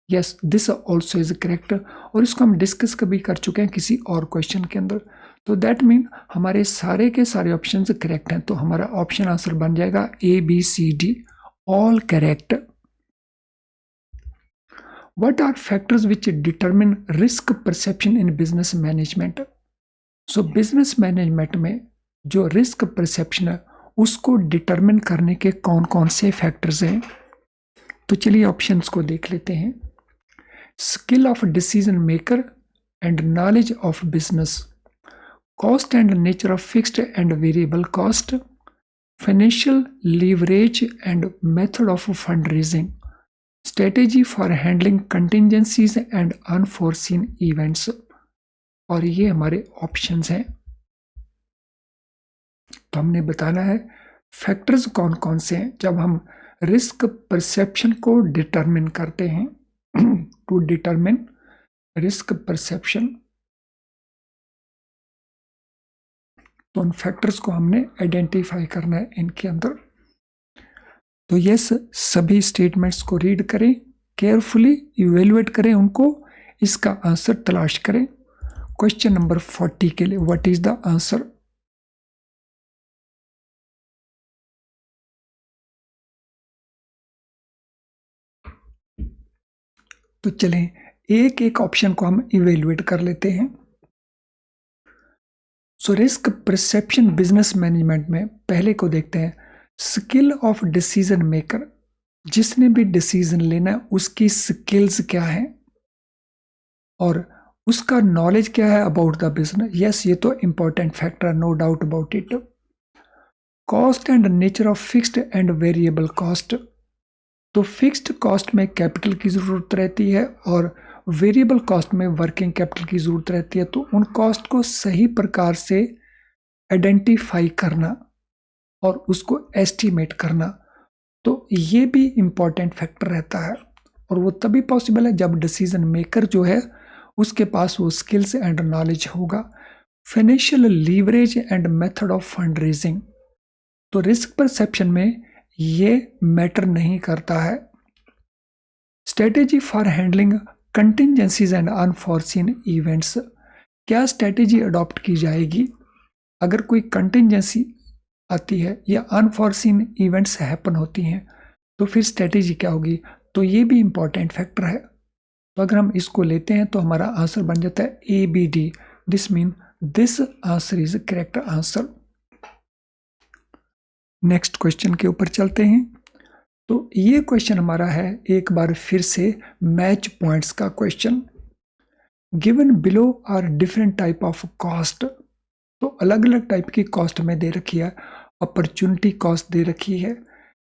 Yes, this also is correct. और इसको हम डिस्कस कभी कर चुके हैं किसी और क्वेश्चन के अंदर। तो दैट मीन हमारे सारे के सारे ऑप्शन करेक्ट हैं। तो हमारा ऑप्शन आंसर बन जाएगा A B C D, all correct. What are factors which determine risk perception in business management? So business management में जो रिस्क परसेप्शन है उसको डिटरमिन करने के कौन कौन से फैक्टर्स हैं? तो चलिए ऑप्शंस को देख लेते हैं। Skill of decision maker and knowledge of business, cost and nature of fixed and variable cost, financial leverage and method of fundraising, strategy for handling contingencies and unforeseen events, और ये हमारे ऑप्शंस हैं। तो हमने बताना है फैक्टर्स कौन कौन से हैं जब हम रिस्क परसेप्शन को डिटरमिन करते हैं। टू डिटरमिन रिस्क परसेप्शन, तो उन फैक्टर्स को हमने आइडेंटिफाई करना है इनके अंदर। तो यस, सभी स्टेटमेंट्स को रीड करें, केयरफुली इवेलुएट करें उनको, इसका आंसर तलाश करें। क्वेश्चन नंबर 40 के लिए व्हाट इज द आंसर? तो चलें एक एक ऑप्शन को हम इवेलुएट कर लेते हैं। So risk perception business management में पहले को देखते हैं, स्किल ऑफ डिसीजन मेकर। जिसने भी डिसीजन लेना है उसकी स्किल्स क्या है और उसका नॉलेज क्या है अबाउट द बिजनेस। यस, ये तो important factor, no doubt about it. Cost and nature of fixed and variable cost. तो फिक्स्ड कॉस्ट में कैपिटल की ज़रूरत रहती है और वेरिएबल कॉस्ट में वर्किंग कैपिटल की ज़रूरत रहती है। तो उन कॉस्ट को सही प्रकार से आइडेंटिफाई करना और उसको एस्टिमेट करना, तो ये भी इम्पॉर्टेंट फैक्टर रहता है। और वो तभी पॉसिबल है जब डिसीजन मेकर जो है उसके पास वो स्किल्स एंड नॉलेज होगा। Financial leverage and method of fund raising, तो रिस्क परसेप्शन में ये मैटर नहीं करता है। Strategy for handling contingencies and unforeseen events, क्या स्ट्रेटेजी अडॉप्ट की जाएगी अगर कोई कंटिजेंसी आती है या अनफॉर्सीन इवेंट्स हैपन होती हैं, तो फिर स्ट्रेटेजी क्या होगी? तो ये भी इंपॉर्टेंट फैक्टर है। तो अगर हम इसको लेते हैं तो हमारा आंसर बन जाता है ABD। This mean this answer is correct answer. Next question के ऊपर चलते हैं। तो ये क्वेश्चन हमारा है एक बार फिर से मैच पॉइंट्स का question. Given below are different type of cost, तो अलग अलग टाइप की कॉस्ट में दे रखी है। अपॉर्चुनिटी कॉस्ट दे रखी है,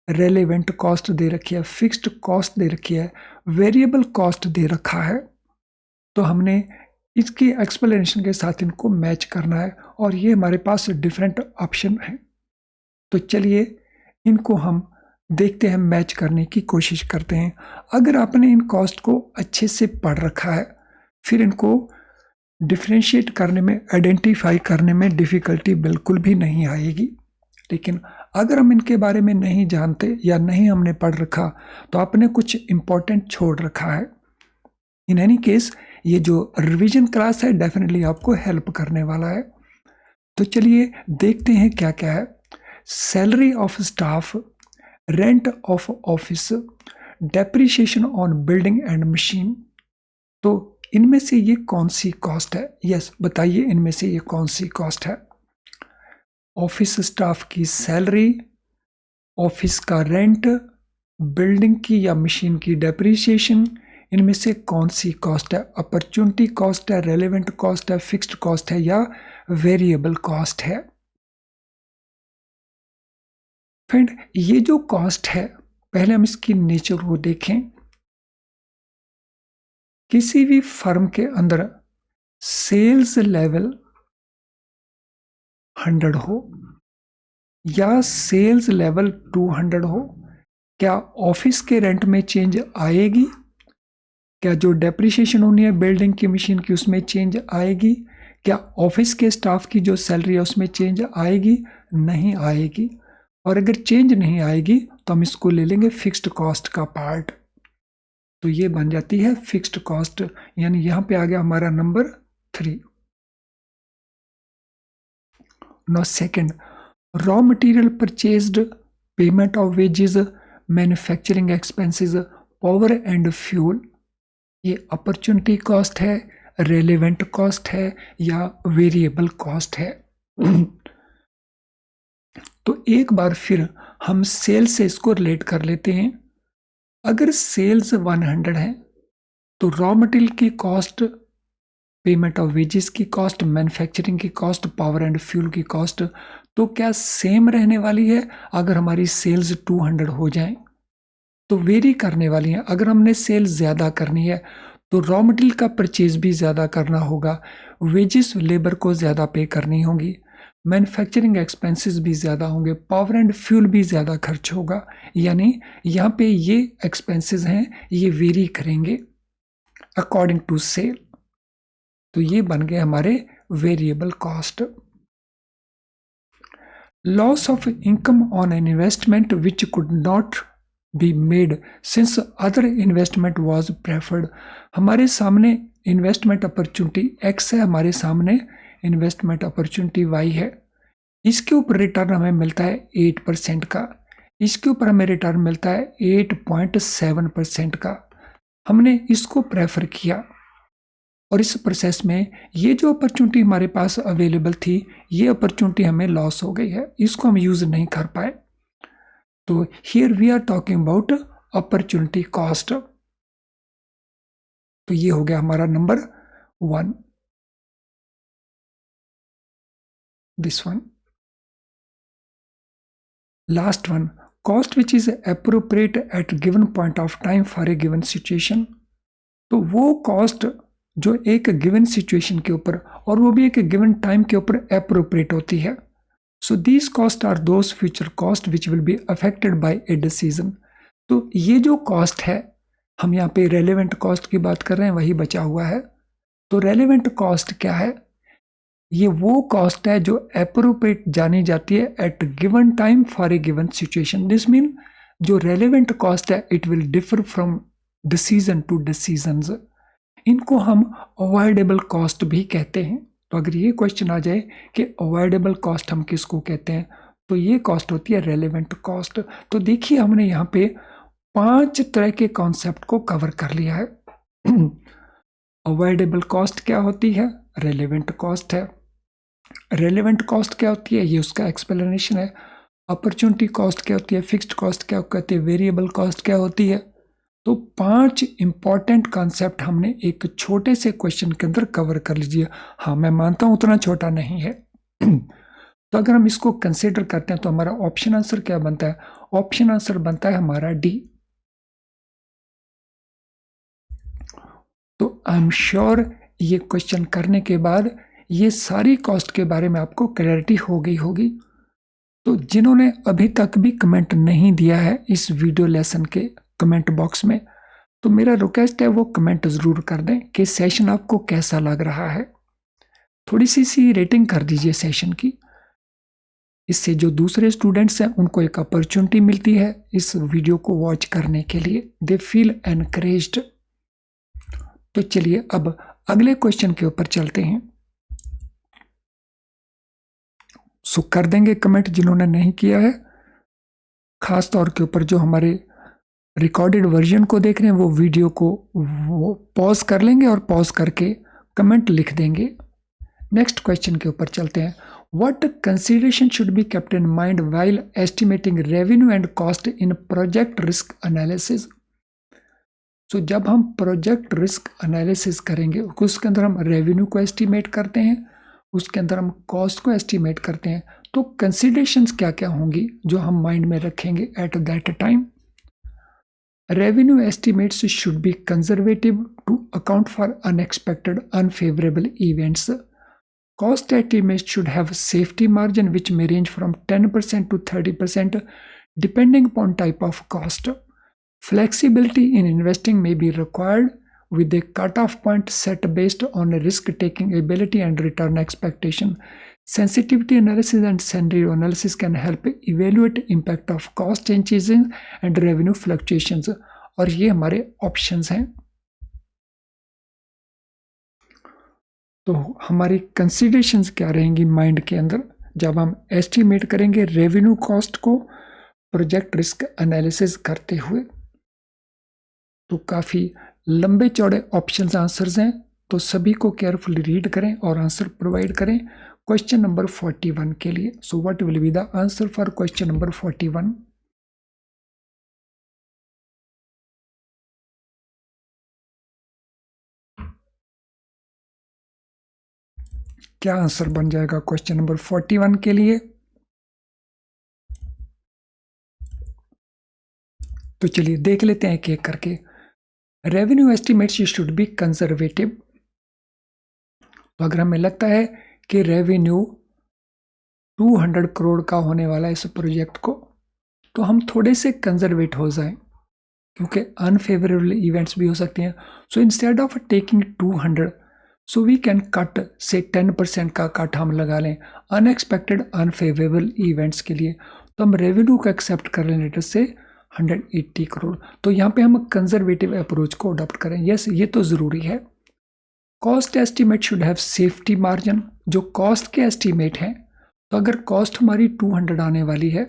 रेलेवेंट कॉस्ट दे रखी है, फिक्स्ड कॉस्ट दे रखी है, वेरिएबल कॉस्ट दे रखा है। तो हमने इसकी एक्सप्लेनेशन के साथ इनको मैच करना है और ये हमारे पास डिफरेंट ऑप्शन है। तो चलिए इनको हम देखते हैं, मैच करने की कोशिश करते हैं। अगर आपने इन कॉस्ट को अच्छे से पढ़ रखा है, फिर इनको डिफ्रेंशिएट करने में, आइडेंटिफाई करने में डिफ़िकल्टी बिल्कुल भी नहीं आएगी। लेकिन अगर हम इनके बारे में नहीं जानते या नहीं हमने पढ़ रखा, तो आपने कुछ इम्पोर्टेंट छोड़ रखा है। इन एनी केस ये जो रिवीजन क्लास है डेफिनेटली आपको हेल्प करने वाला है। तो चलिए देखते हैं क्या क्या है। Salary of staff, rent of office, depreciation on building and machine, तो इनमें से ये कौन सी कॉस्ट है? यस, बताइए इनमें से ये कौन सी कॉस्ट है? ऑफिस स्टाफ की सैलरी, ऑफिस का रेंट, बिल्डिंग की या मशीन की डेप्रिसिएशन, इनमें से कौन सी कॉस्ट है? अपॉर्चुनिटी कॉस्ट है, रेलेवेंट कॉस्ट है, फिक्स्ड कॉस्ट है या वेरिएबल कॉस्ट है? फ्रेंड, ये जो कॉस्ट है पहले हम इसकी नेचर को देखें। किसी भी फर्म के अंदर सेल्स लेवल 100 हो या सेल्स लेवल 200 हो, क्या ऑफिस के रेंट में चेंज आएगी? क्या जो डेप्रिसिएशन होनी है बिल्डिंग की, मशीन की, उसमें चेंज आएगी? क्या ऑफिस के स्टाफ की जो सैलरी है उसमें चेंज आएगी? नहीं आएगी। और अगर चेंज नहीं आएगी तो हम इसको ले लेंगे फिक्स्ड कॉस्ट का पार्ट। तो ये बन जाती है फिक्स्ड कॉस्ट, यानी यहां पे आ गया हमारा number 3। Now second, raw material purchased, payment of wages, manufacturing expenses, power and fuel, ये अपॉर्चुनिटी कॉस्ट है, रेलेवेंट कॉस्ट है या वेरिएबल कॉस्ट है? तो एक बार फिर हम सेल्स से इसको रिलेट कर लेते हैं। अगर सेल्स 100 है तो रॉ मटेरियल की कॉस्ट, पेमेंट ऑफ वेजेस की कॉस्ट, मैन्युफैक्चरिंग की कॉस्ट, पावर एंड फ्यूल की कॉस्ट, तो क्या सेम रहने वाली है अगर हमारी सेल्स 200 हो जाए? तो वेरी करने वाली हैं। अगर हमने सेल ज़्यादा करनी है तो रॉ मटेरियल का परचेज भी ज़्यादा करना होगा, वेजेस लेबर को ज़्यादा पे करनी होगी, मैन्युफैक्चरिंग एक्सपेंसेस भी ज़्यादा होंगे, पावर एंड फ्यूल भी ज़्यादा खर्च होगा। यानी यहाँ पे ये एक्सपेंसेस हैं, ये वेरी करेंगे अकॉर्डिंग टू सेल। तो ये बन गए हमारे variable cost. Loss of income on an investment which could not be made since other investment was preferred. हमारे सामने इन्वेस्टमेंट अपॉर्चुनिटी एक्स है, हमारे सामने इन्वेस्टमेंट अपॉर्चुनिटी वाई है। इसके ऊपर रिटर्न हमें मिलता है 8% का, इसके ऊपर हमें रिटर्न मिलता है 8.7% का। हमने इसको प्रेफर किया और इस प्रोसेस में ये जो अपॉर्चुनिटी हमारे पास अवेलेबल थी, ये अपॉर्चुनिटी हमें लॉस हो गई है, इसको हम यूज नहीं कर पाए। तो here we are talking about opportunity cost. तो ये हो गया हमारा number 1, this one. Last one, cost which is appropriate at given point of time for a given situation. तो वो कॉस्ट जो एक गिवन सिचुएशन के ऊपर और वो भी एक गिवन टाइम के ऊपर एप्रोप्रिएट होती है। So these cost are those future cost which will be affected by a decision. तो ये जो कॉस्ट है, हम यहाँ पे रेलेवेंट कॉस्ट की बात कर रहे हैं, वही बचा हुआ है। तो रेलेवेंट कॉस्ट क्या है? ये वो कॉस्ट है जो एप्रोप्रिएट जानी जाती है at given time for a given situation. This mean जो रेलेवेंट कॉस्ट है it will differ from decision to decisions. इनको हम अवॉइडेबल कॉस्ट भी कहते हैं। तो अगर ये क्वेश्चन आ जाए कि अवॉइडेबल कॉस्ट हम किसको कहते हैं, तो ये कॉस्ट होती है रेलेवेंट कॉस्ट। तो देखिए हमने यहाँ पे 5 तरह के कॉन्सेप्ट को कवर कर लिया है। अवॉइडेबल कॉस्ट क्या होती है? रेलेवेंट कॉस्ट है। रेलेवेंट कॉस्ट क्या होती है? ये उसका एक्सप्लेनेशन है। अपॉर्चुनिटी कॉस्ट क्या होती है? फिक्स्ड कॉस्ट क्या कहती है? वेरिएबल कॉस्ट क्या होती है? तो 5 इंपॉर्टेंट कॉन्सेप्ट हमने एक छोटे से क्वेश्चन के अंदर कवर कर लीजिए। हाँ, मैं मानता हूं उतना छोटा नहीं है। तो अगर हम इसको कंसिडर करते हैं तो हमारा ऑप्शन आंसर क्या बनता है? ऑप्शन आंसर बनता है हमारा डी। तो आई एम श्योर ये क्वेश्चन करने के बाद ये सारी कॉस्ट के बारे में आपको क्लैरिटी हो गई होगी। तो जिन्होंने अभी तक भी कमेंट नहीं दिया है इस वीडियो लेसन के कमेंट बॉक्स में, तो मेरा रिक्वेस्ट है वो कमेंट जरूर कर दें कि सेशन आपको कैसा लग रहा है। थोड़ी सी रेटिंग कर दीजिए सेशन की। इससे जो दूसरे स्टूडेंट्स हैं उनको एक अपॉर्चुनिटी मिलती है इस वीडियो को वॉच करने के लिए, दे फील एनकरेज्ड। तो चलिए अब अगले क्वेश्चन के ऊपर चलते हैं। सो कर देंगे कमेंट जिन्होंने नहीं किया है, खास तौर के ऊपर जो हमारे रिकॉर्डेड वर्जन को देख रहे हैं वो वीडियो को वो पॉज कर लेंगे और पॉज करके कमेंट लिख देंगे। नेक्स्ट क्वेश्चन के ऊपर चलते हैं। What consideration should be kept in mind while estimating revenue and cost in project risk analysis. So जब हम प्रोजेक्ट रिस्क एनालिसिस करेंगे उसके अंदर हम रेवेन्यू को एस्टिमेट करते हैं, उसके अंदर हम कॉस्ट को एस्टिमेट करते हैं। तो कंसिडरेशंस क्या क्या होंगी जो हम माइंड में रखेंगे at that time? Revenue estimates should be conservative to account for unexpected, unfavorable events. Cost estimates should have safety margin which may range from 10% to 30% depending upon type of cost. Flexibility in investing may be required with a cutoff point set based on risk-taking ability and return expectation. Sensitivity analysis and scenario analysis can help evaluate impact of cost changes and revenue fluctuations. और ये हमारे options हैं। तो हमारी considerations क्या रहेंगी mind के अंदर जब हम एस्टिमेट करेंगे रेवेन्यू कॉस्ट को प्रोजेक्ट रिस्क एनालिसिस करते हुए? तो काफ़ी लंबे चौड़े ऑप्शंस आंसर्स हैं, तो सभी को केयरफुली रीड करें और आंसर प्रोवाइड करें क्वेश्चन नंबर 41 के लिए। So what will be the answer for question number 41? क्या आंसर बन जाएगा क्वेश्चन नंबर 41 के लिए? तो चलिए देख लेते हैं एक एक करके। Revenue estimates should be conservative. तो अगर हमें लगता है कि रेवेन्यू 200 करोड़ का होने वाला है इस प्रोजेक्ट को, तो हम थोड़े से कंजर्वेट हो जाएं, क्योंकि अनफेवरेबल इवेंट्स भी हो सकते हैं। So instead of taking 200, so we can cut से 10% का कट हम लगा लें अनएक्सपेक्टेड अनफेवरेबल इवेंट्स के लिए। तो हम रेवेन्यू को एक्सेप्ट कर लें लेटर से 180 करोड़। तो यहाँ पे हम कंजर्वेटिव अप्रोच को अडॉप्ट करें। यस, ये तो ज़रूरी है। Cost estimate should have safety margin. जो कॉस्ट के एस्टीमेट हैं, तो अगर कॉस्ट हमारी 200 आने वाली है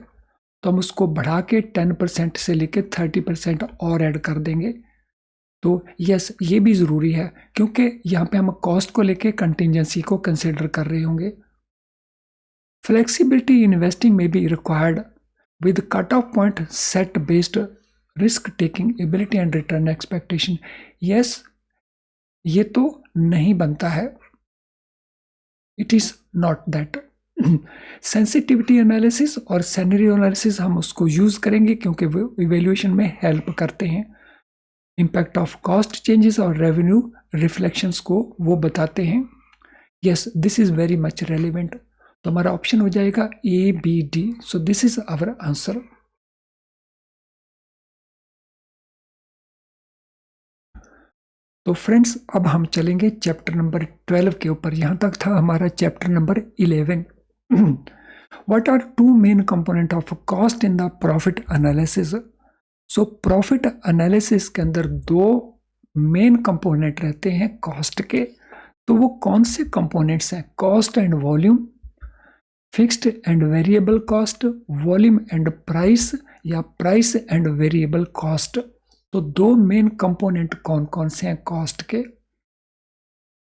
तो हम उसको बढ़ा के 10% से लेके 30% और ऐड कर देंगे। तो यस, ये भी ज़रूरी है, क्योंकि यहाँ पे हम कॉस्ट को लेके कंटिजेंसी को कंसिडर कर रहे होंगे। फ्लेक्सिबिलिटी इन्वेस्टिंग में be required with cut off point set based risk taking ability and return expectation. Yes, ये तो नहीं बनता है, it is not that. Sensitivity analysis और सिनेरियो एनालिसिस हम उसको यूज करेंगे, क्योंकि वो इवेल्युएशन में हेल्प करते हैं। इम्पैक्ट ऑफ कॉस्ट चेंजेस और रेवेन्यू रिफ्लेक्शंस को वो बताते हैं। Yes, this is very much relevant. तो हमारा ऑप्शन हो जाएगा A B D. So this is our answer. तो फ्रेंड्स, अब हम चलेंगे चैप्टर नंबर 12 के ऊपर। यहां तक था हमारा chapter number 11। What are two main component of cost in the profit analysis? So profit analysis के अंदर दो मेन कंपोनेंट रहते हैं कॉस्ट के। तो वो कौन से कंपोनेंट्स हैं? Cost and volume, fixed and variable cost, volume and price, या प्राइस एंड वेरिएबल कॉस्ट। तो दो मेन कंपोनेंट कौन कौन से हैं कॉस्ट के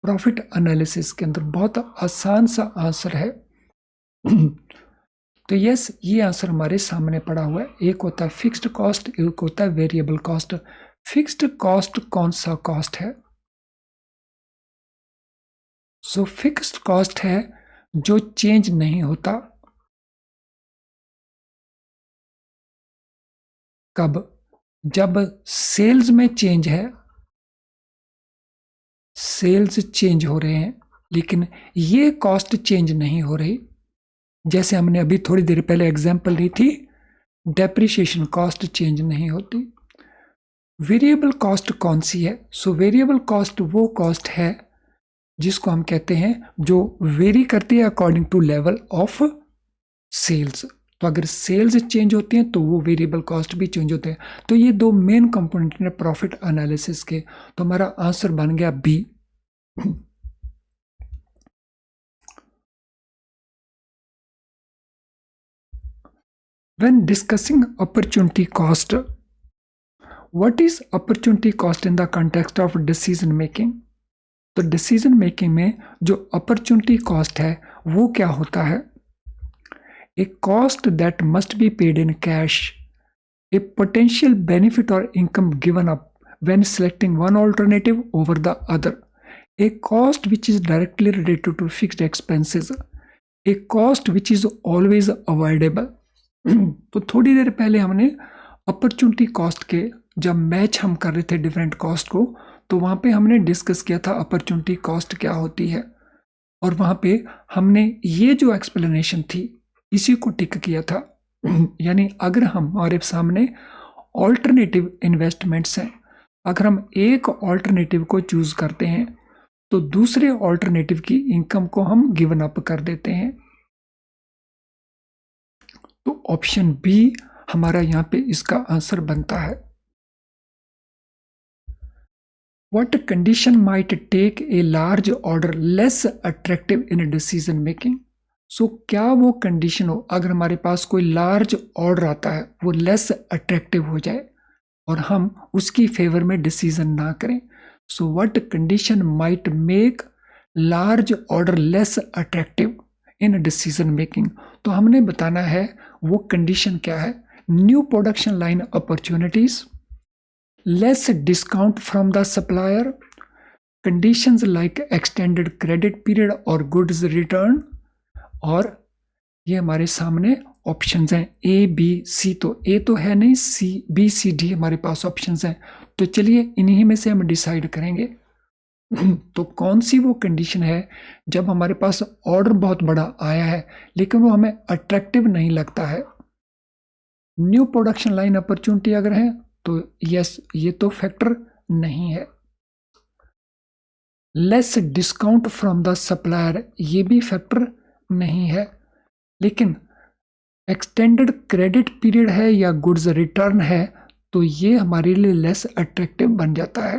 प्रॉफिट एनालिसिस के अंदर? बहुत आसान सा आंसर है। तो यस, ये आंसर हमारे सामने पड़ा हुआ है। एक होता है फिक्स्ड कॉस्ट, एक होता है वेरिएबल कॉस्ट। फिक्स्ड कॉस्ट कौन सा कॉस्ट है? सो फिक्स्ड कॉस्ट है जो चेंज नहीं होता। कब? जब सेल्स में चेंज है, सेल्स चेंज हो रहे हैं, लेकिन ये कॉस्ट चेंज नहीं हो रही। जैसे हमने अभी थोड़ी देर पहले एग्जांपल ली थी, डेप्रिसिएशन कॉस्ट चेंज नहीं होती। वेरिएबल कॉस्ट कौन सी है? सो वेरिएबल कॉस्ट वो कॉस्ट है जिसको हम कहते हैं जो वेरी करती है according to level of sales. तो अगर सेल्स चेंज होती हैं तो वो वेरिएबल कॉस्ट भी चेंज होते हैं। तो ये दो मेन कंपोनेंट हैं प्रॉफिट एनालिसिस के। तो हमारा आंसर बन गया B. When discussing opportunity cost, what is opportunity cost in the context of decision making? तो डिसीजन मेकिंग में जो अपॉर्चुनिटी कॉस्ट है वो क्या होता है? A cost that must be paid in cash, a potential benefit और income given up when selecting one alternative over the other, a cost which is directly related to fixed expenses, a cost which is always avoidable. तो थोड़ी देर पहले हमने opportunity cost के जब match हम कर रहे थे डिफरेंट कॉस्ट को, तो वहाँ पे हमने डिस्कस किया था अपॉर्चुनिटी कॉस्ट क्या होती है, और वहाँ पे हमने ये जो एक्सप्लेनेशन थी इसी को टिक किया था। यानी अगर हमारे सामने ऑल्टरनेटिव इन्वेस्टमेंट्स हैं, अगर हम एक ऑल्टरनेटिव को चूज करते हैं तो दूसरे ऑल्टरनेटिव की इनकम को हम गिवन अप कर देते हैं। तो ऑप्शन बी हमारा यहाँ पे इसका आंसर बनता है। What condition might take a large order less attractive in decision making? So क्या वो कंडीशन हो अगर हमारे पास कोई लार्ज ऑर्डर आता है वो लेस अट्रैक्टिव हो जाए और हम उसकी फेवर में डिसीजन ना करें? So what condition might make large order less attractive in decision making? तो हमने बताना है वो कंडीशन क्या है। New production line opportunities, less discount from the supplier, conditions like extended credit period or goods return, और ये हमारे सामने ऑप्शंस हैं ए बी सी, तो ए तो है नहीं, सी बी सी डी हमारे पास ऑप्शंस हैं। तो चलिए इन्हीं में से हम डिसाइड करेंगे। तो कौन सी वो कंडीशन है जब हमारे पास ऑर्डर बहुत बड़ा आया है लेकिन वो हमें अट्रैक्टिव नहीं लगता है। न्यू प्रोडक्शन लाइन अपॉर्चुनिटी अगर है तो यस, ये तो फैक्टर नहीं है। Less discount from the supplier, ये भी फैक्टर नहीं है। लेकिन एक्सटेंडेड क्रेडिट पीरियड है या गुड्स रिटर्न है तो ये हमारे लिए लेस अट्रैक्टिव बन जाता है।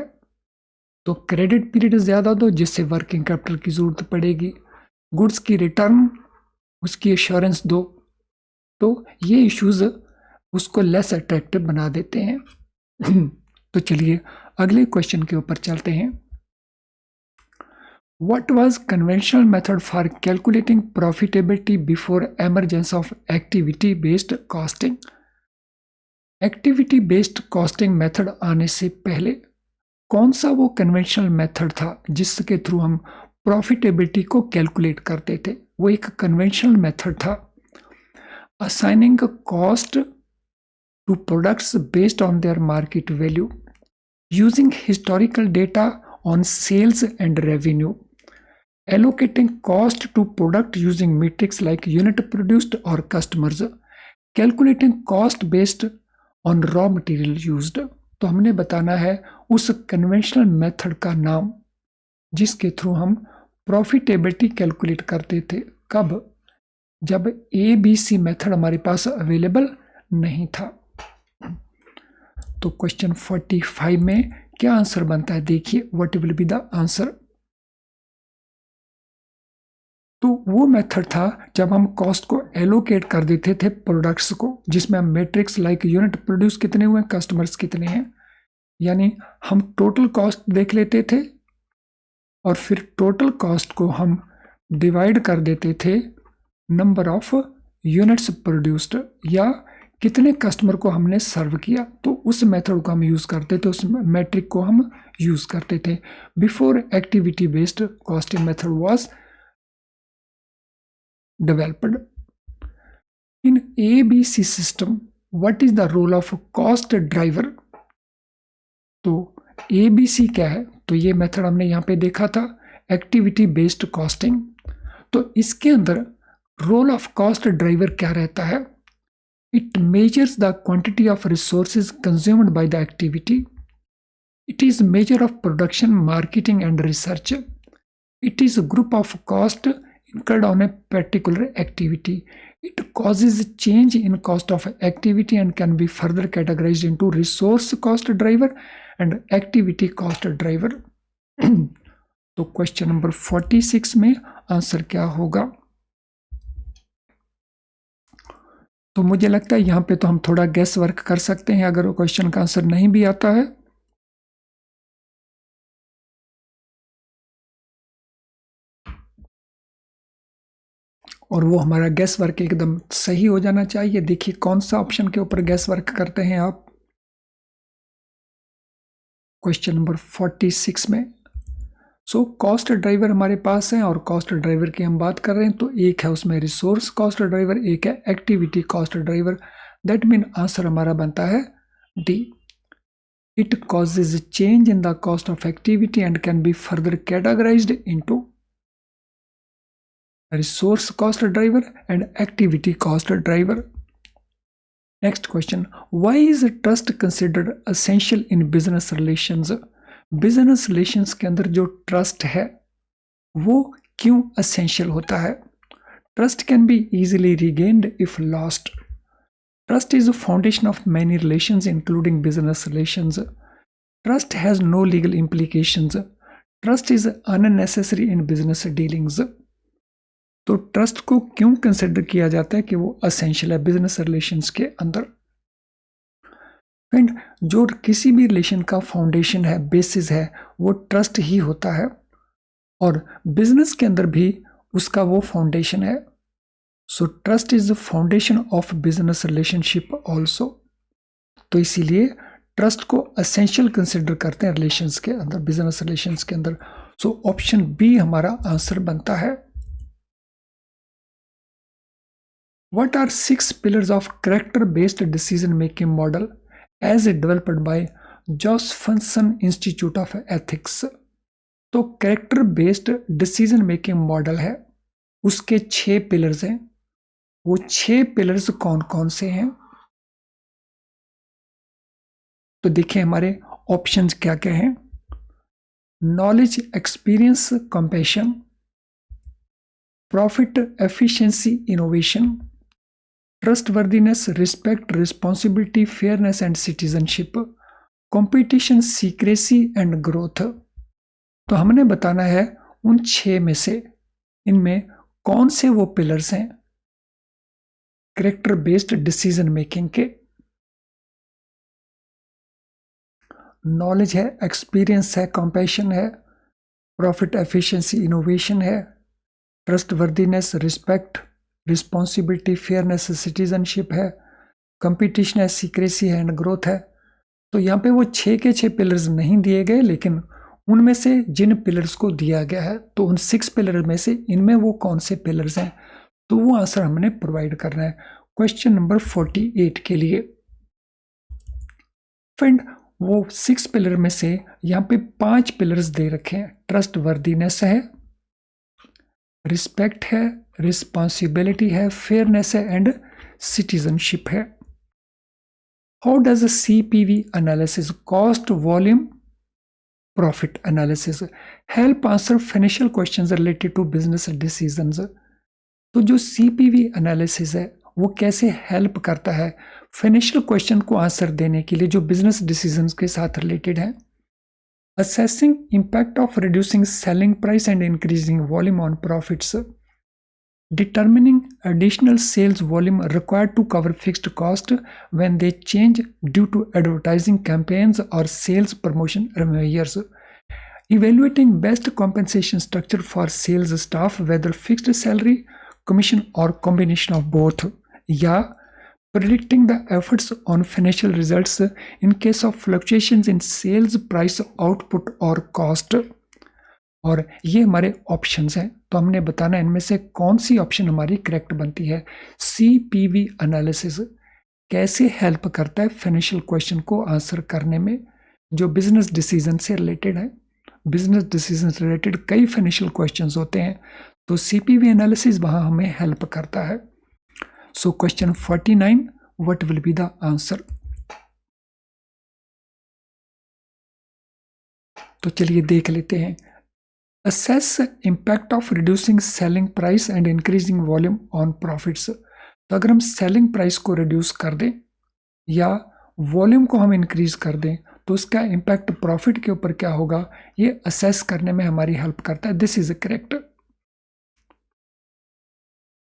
तो क्रेडिट पीरियड ज़्यादा दो जिससे वर्किंग कैपिटल की ज़रूरत पड़ेगी, गुड्स की रिटर्न उसकी एश्योरेंस दो, तो ये इश्यूज उसको लेस अट्रैक्टिव बना देते हैं। तो चलिए अगले क्वेश्चन के ऊपर चलते हैं। What was conventional method for calculating profitability before emergence of activity-based costing? Activity-based costing method आने से पहले कौन सा वो कन्वेंशनल मेथड था जिसके थ्रू हम प्रॉफिटेबिलिटी को कैलकुलेट करते थे? वो एक कन्वेंशनल मेथड था, assigning cost to products based on their market value, using historical data on sales and revenue, allocating cost to product using metrics like unit produced or customers, calculating cost based on raw material used। तो हमने बताना है उस conventional method का नाम जिसके through हम profitability calculate करते थे। कब? जब ए बी सी मेथड हमारे पास अवेलेबल नहीं था। तो क्वेश्चन 45 में क्या आंसर बनता है, देखिए what will be the answer. तो वो मेथड था जब हम कॉस्ट को एलोकेट कर देते थे प्रोडक्ट्स को, जिसमें हम मैट्रिक्स लाइक यूनिट प्रोड्यूस कितने हुए, कस्टमर्स कितने हैं, यानी हम टोटल कॉस्ट देख लेते थे और फिर टोटल कॉस्ट को हम डिवाइड कर देते थे नंबर ऑफ यूनिट्स प्रोड्यूस्ड या कितने कस्टमर को हमने सर्व किया। तो उस मेथड को हम यूज़ करते थे, उस मैट्रिक को हम यूज़ करते थे। Before activity based costing method was developed. In ABC system, what is the role of cost driver? तो ABC क्या है? तो ये मेथड हमने यहाँ पे देखा था, एक्टिविटी बेस्ड कॉस्टिंग। तो इसके अंदर रोल ऑफ कॉस्ट ड्राइवर क्या रहता है? It measures the quantity of resources consumed by the activity, it is measure of production, marketing and research, it is group of cost incurred on a particular activity. It causes a change in cost of activity and can be further categorized into resource cost driver and activity cost driver. तो question number 46 में answer क्या होगा? तो मुझे लगता है यहाँ पे तो हम थोड़ा गैस वर्क कर सकते हैं अगर वो क्वेश्चन का आंसर नहीं भी आता है। और वो हमारा गैस वर्क एकदम सही हो जाना चाहिए। देखिए कौन सा ऑप्शन के ऊपर गैस वर्क करते हैं आप। क्वेश्चन नंबर 46 में कॉस्ट ड्राइवर हमारे पास है और कॉस्ट ड्राइवर की हम बात कर रहे हैं, तो एक है उसमें रिसोर्स कॉस्ट ड्राइवर, एक है activity cost driver. That mean answer हमारा बनता है D. It causes change in the cost of activity and can be further categorised into resource cost driver and activity cost driver. Next question, why is trust considered essential in business relations? Business relations के अंदर जो trust है वो क्यों essential होता है? Trust can be easily regained if lost. Trust is the foundation of many relations including business relations. Trust has no legal implications. Trust is unnecessary in business dealings. तो trust को क्यों consider किया जाता है कि वो असेंशियल है business relations के अंदर? एंड जो किसी भी रिलेशन का फाउंडेशन है, बेसिस है, वो ट्रस्ट ही होता है और बिजनेस के अंदर भी उसका वो फाउंडेशन है। So trust is the foundation of business relationship also. तो इसीलिए ट्रस्ट को असेंशियल कंसिडर करते हैं रिलेशंस के अंदर, बिजनेस रिलेशंस के अंदर। सो ऑप्शन बी हमारा आंसर बनता है। What are 6 pillars of character-based decision-making model as developed by Joss Funson Institute of Ethics? तो character based decision making model है, उसके 6 पिलर्स हैं। वो 6 पिलर्स कौन कौन से हैं? तो देखिए हमारे ऑप्शंस क्या क्या हैं। Knowledge, experience, compassion, profit, efficiency, innovation, trustworthiness, respect, responsibility, fairness and citizenship, competition, secrecy and growth. तो हमने बताना है उन 6 में से इनमें कौन से वो पिलर्स हैं कैरेक्टर बेस्ड डिसीजन मेकिंग के। नॉलेज है, एक्सपीरियंस है, कंपैशन है, प्रॉफिट, एफिशिएंसी, इनोवेशन है, trustworthiness, respect, responsibility, fairness, citizenship है, कंपटीशन है, सीक्रेसी है एंड ग्रोथ है। तो यहाँ पे वो 6 के 6 पिलर्स नहीं दिए गए, लेकिन उनमें से जिन पिलर्स को दिया गया है, तो उन 6 पिलर में से इनमें वो कौन से पिलर्स हैं, तो वो आंसर हमने प्रोवाइड करना है क्वेश्चन नंबर 48 के लिए। फ्रेंड, वो 6 पिलर में से यहाँ पे 5 पिलर्स दे रखे हैं। ट्रस्ट वर्दीनेस है, रिस्पेक्ट है, रिस्पॉन्सिबिलिटी है, फेयरनेस है एंड सिटीजनशिप है। How does CPV analysis, cost volume profit analysis, help answer financial questions related to business decisions? तो जो CPV एनालिसिस है वो कैसे हेल्प करता है फाइनेंशियल क्वेश्चन को आंसर देने के लिए जो बिजनेस डिसीजंस के साथ रिलेटेड है। Assessing impact of reducing selling price and increasing volume on profits, determining additional sales volume required to cover fixed cost when they change due to advertising campaigns और sales promotion measures, evaluating best compensation structure for sales staff, whether fixed salary, commission or combination of both, या predicting the efforts on financial results in case of fluctuations in sales price, output or cost। और ये हमारे options हैं, तो हमने बताना इनमें से कौन सी ऑप्शन हमारी करेक्ट बनती है। CPV एनालिसिस कैसे हेल्प करता है फाइनेंशियल क्वेश्चन को आंसर करने में जो बिजनेस डिसीजन से रिलेटेड है। बिजनेस डिसीजन से रिलेटेड कई फाइनेंशियल क्वेश्चंस होते हैं, तो CPV एनालिसिस वहां हमें हेल्प करता है। So question 49, what will be the answer? तो चलिए देख लेते हैं। Assess impact of reducing selling price and increasing volume on profits. तो अगर हम सेलिंग प्राइस को रिड्यूस कर दें या वॉल्यूम को हम इंक्रीज कर दें तो उसका इम्पैक्ट प्रॉफिट के ऊपर क्या होगा, ये असेस करने में हमारी हेल्प करता है। This is correct.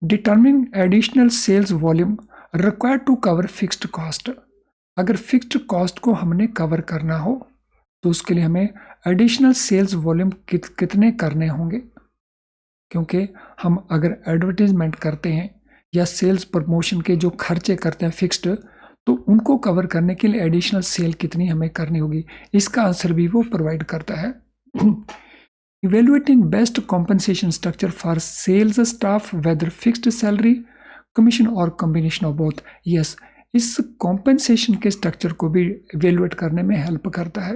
Determining additional sales volume required to cover fixed cost. अगर फिक्स्ड कॉस्ट को हमने कवर करना हो तो उसके लिए हमें एडिशनल सेल्स वॉल्यूम कितने करने होंगे, क्योंकि हम अगर एडवर्टीजमेंट करते हैं या सेल्स प्रमोशन के जो खर्चे करते हैं फिक्स्ड, तो उनको कवर करने के लिए एडिशनल सेल कितनी हमें करनी होगी, इसका आंसर भी वो प्रोवाइड करता है। Evaluating best compensation structure for sales staff, whether fixed salary, commission और कॉम्बिनेशन ऑफ बोथ। यस, इस कॉम्पनसेशन के स्ट्रक्चर को भी इवेल्युएट करने में हेल्प करता है।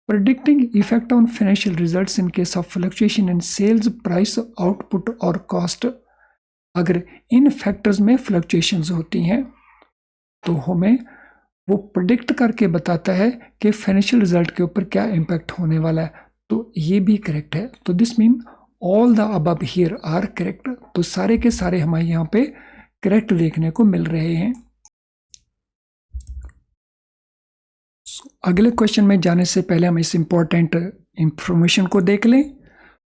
Predicting effect on financial results in case of fluctuation in sales price, output और कॉस्ट। अगर इन फैक्टर्स में फ्लक्चुएशंस होती हैं तो हमें वो प्रेडिक्ट करके बताता है कि फाइनेंशियल रिजल्ट के ऊपर क्या इम्पैक्ट होने वाला है, तो ये भी करेक्ट है। तो this mean all the above here are correct. तो सारे के सारे हमें यहाँ पे करेक्ट देखने को मिल रहे हैं। अगले क्वेश्चन में जाने से पहले हम इस इंपॉर्टेंट इंफॉर्मेशन को देख लें।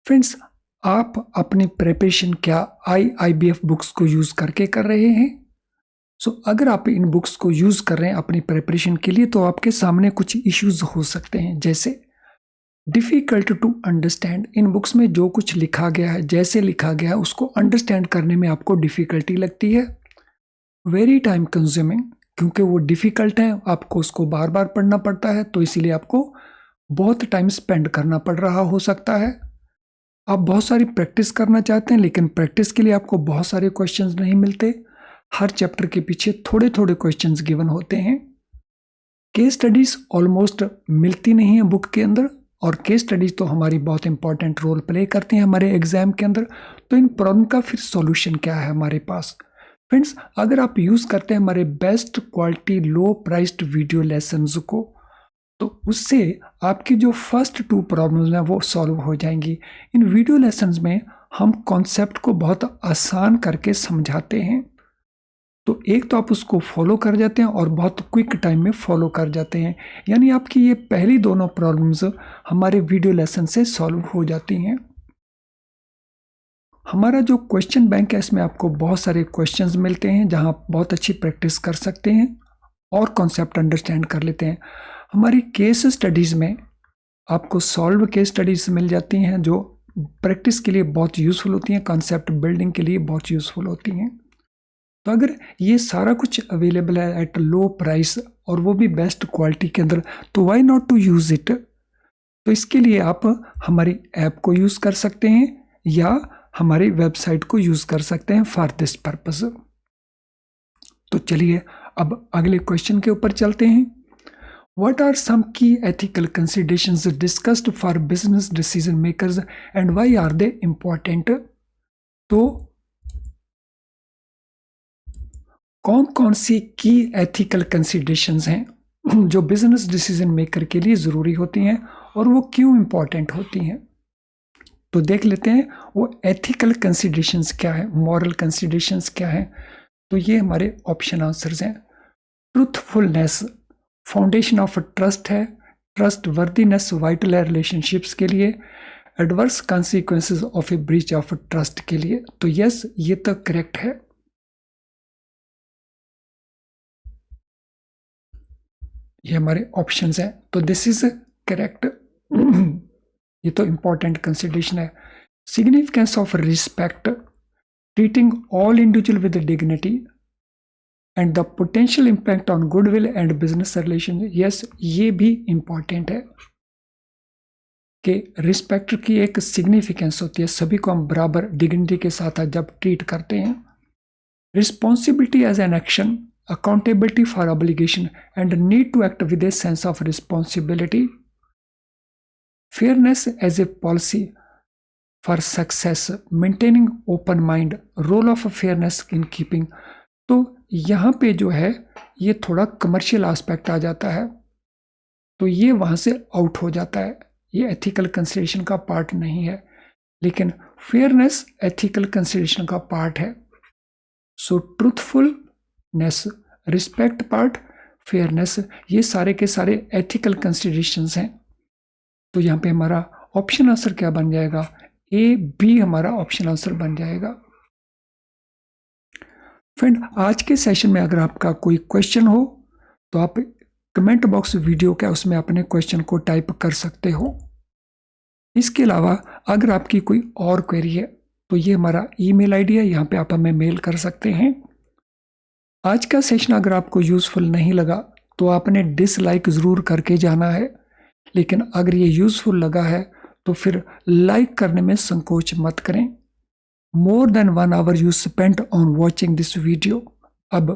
फ्रेंड्स, आप अपनी प्रिपरेशन क्या IIBF बुक्स को यूज़ करके कर रहे हैं? अगर आप इन बुक्स को यूज़ कर रहे हैं अपनी प्रिपरेशन के लिए तो आपके सामने कुछ इश्यूज हो सकते हैं, जैसे डिफ़िकल्ट टू अंडरस्टैंड। इन बुक्स में जो कुछ लिखा गया है, जैसे लिखा गया है, उसको अंडरस्टैंड करने में आपको डिफ़िकल्टी लगती है। वेरी टाइम कंज्यूमिंग, क्योंकि वो डिफ़िकल्ट है, आपको उसको बार बार पढ़ना पड़ता है, तो इसीलिए आपको बहुत टाइम स्पेंड करना पड़ रहा हो सकता है। आप बहुत सारी प्रैक्टिस करना चाहते हैं, लेकिन प्रैक्टिस के लिए आपको बहुत सारे क्वेश्चंस नहीं मिलते। हर चैप्टर के पीछे थोड़े थोड़े क्वेश्चंस गिवन होते हैं। केस स्टडीज ऑलमोस्ट मिलती नहीं है बुक के अंदर, और केस स्टडीज तो हमारी बहुत इंपॉर्टेंट रोल प्ले करते हैं हमारे एग्जाम के अंदर। तो इन प्रॉब्लम का फिर सॉल्यूशन क्या है हमारे पास? फ्रेंड्स, अगर आप यूज़ करते हैं हमारे बेस्ट क्वालिटी लो प्राइस्ड वीडियो लेसन्स को, तो उससे आपकी जो फर्स्ट 2 प्रॉब्लम्स हैं वो सॉल्व हो जाएंगी। इन वीडियो लेसन्स में हम कॉन्सेप्ट को बहुत आसान करके समझाते हैं, तो एक तो आप उसको फॉलो कर जाते हैं और बहुत क्विक टाइम में फॉलो कर जाते हैं, यानी आपकी ये पहली दोनों प्रॉब्लम्स हमारे वीडियो लेसन से सॉल्व हो जाती हैं। हमारा जो क्वेश्चन बैंक है इसमें आपको बहुत सारे क्वेश्चंस मिलते हैं जहां आप बहुत अच्छी प्रैक्टिस कर सकते हैं और कॉन्सेप्ट अंडरस्टैंड कर लेते हैं। हमारी केस स्टडीज़ में आपको सॉल्व केस स्टडीज मिल जाती हैं जो प्रैक्टिस के लिए बहुत यूज़फुल होती हैं, कॉन्सेप्ट बिल्डिंग के लिए बहुत यूज़फुल होती हैं। तो अगर ये सारा कुछ अवेलेबल है एट लो प्राइस और वो भी बेस्ट क्वालिटी के अंदर, तो why not to use it. तो इसके लिए आप हमारी ऐप को यूज़ कर सकते हैं या हमारी वेबसाइट को यूज़ कर सकते हैं फॉर दिस पर्पस। तो चलिए अब अगले क्वेश्चन के ऊपर चलते हैं। What are some key ethical considerations discussed for business decision makers and why are they important? तो कौन कौन सी की एथिकल कंसिडरेशंस हैं जो बिजनेस डिसीजन मेकर के लिए ज़रूरी होती हैं और वो क्यों इम्पॉर्टेंट होती हैं? तो देख लेते हैं वो एथिकल कंसिडरेशंस क्या है, मॉरल कंसिडरेशंस क्या है। तो ये हमारे ऑप्शन आंसर्स हैं। ट्रूथफुलनेस फाउंडेशन ऑफ ट्रस्ट है, ट्रस्ट वर्दीनेस वाइटल है रिलेशनशिप्स के लिए, adverse consequences of A breach of trust के लिए। तो यस, ये तो करेक्ट है। ये हमारे ऑप्शंस हैं, तो दिस इज करेक्ट। ये तो इंपॉर्टेंट कंसिडरेशन है। Significance of respect, treating all individual with dignity and the potential impact on goodwill and business relation. Yes, ये भी इंपॉर्टेंट है कि रिस्पेक्ट की एक सिग्निफिकेंस होती है, सभी को हम बराबर डिग्निटी के साथ जब ट्रीट करते हैं। Responsibility as an action, accountability for obligation and need to act with a sense of responsibility. Fairness as a policy for success, maintaining open mind, role of fairness in keeping. तो यहाँ पे जो है ये थोड़ा commercial aspect आ जाता है, तो ये वहाँ से आउट हो जाता है, ये एथिकल कंसिडरेशन का पार्ट नहीं है, लेकिन फेयरनेस एथिकल कंसिडरेशन का पार्ट है। सो ट्रूथफुलनेस, रिस्पेक्ट पार्ट, फेयरनेस, ये सारे के सारे एथिकल कंसिडरेशंस हैं। तो यहाँ पे हमारा ऑप्शन आंसर क्या बन जाएगा? ए बी हमारा ऑप्शन आंसर बन जाएगा। फ्रेंड, आज के सेशन में अगर आपका कोई क्वेश्चन हो तो आप कमेंट बॉक्स वीडियो का उसमें अपने क्वेश्चन को टाइप कर सकते हो। इसके अलावा अगर आपकी कोई और क्वेरी है तो ये हमारा ईमेल आईडी है, यहाँ पे आप हमें मेल कर सकते हैं। आज का सेशन अगर आपको यूज़फुल नहीं लगा तो आपने डिसलाइक ज़रूर करके जाना है, लेकिन अगर ये यूज़फुल लगा है तो फिर लाइक करने में संकोच मत करें। More than 1 hour you spent on watching this video. अब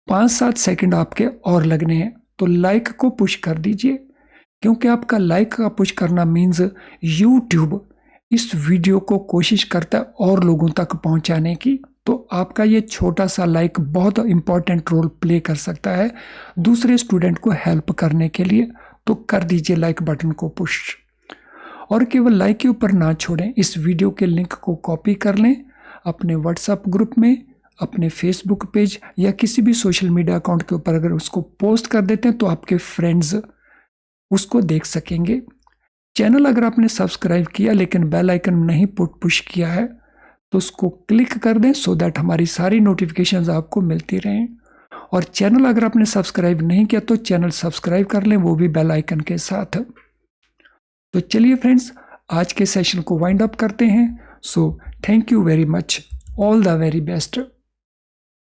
5-7 सेकंड आपके और लगने हैं, तो लाइक को पुश कर दीजिए, क्योंकि आपका लाइक का पुश करना मीन्स यूट्यूब इस वीडियो को कोशिश करता है और लोगों तक पहुंचाने की। तो आपका ये छोटा सा लाइक बहुत इंपॉर्टेंट रोल प्ले कर सकता है दूसरे स्टूडेंट को हेल्प करने के लिए। तो कर दीजिए लाइक बटन को पुश, और केवल लाइक के ऊपर ना छोड़ें, इस वीडियो के लिंक को कॉपी कर लें अपने व्हाट्सएप ग्रुप में, अपने फेसबुक पेज या किसी भी सोशल मीडिया अकाउंट के ऊपर अगर उसको पोस्ट कर देते हैं तो आपके फ्रेंड्स उसको देख सकेंगे। चैनल अगर आपने सब्सक्राइब किया लेकिन बेल आइकन नहीं पुश किया है तो उसको क्लिक कर दें, सो दैट हमारी सारी नोटिफिकेशंस आपको मिलती रहें। और चैनल अगर आपने सब्सक्राइब नहीं किया तो चैनल सब्सक्राइब कर लें, वो भी बेल आइकन के साथ। तो चलिए फ्रेंड्स, आज के सेशन को वाइंड अप करते हैं। So thank you very much, all the very best.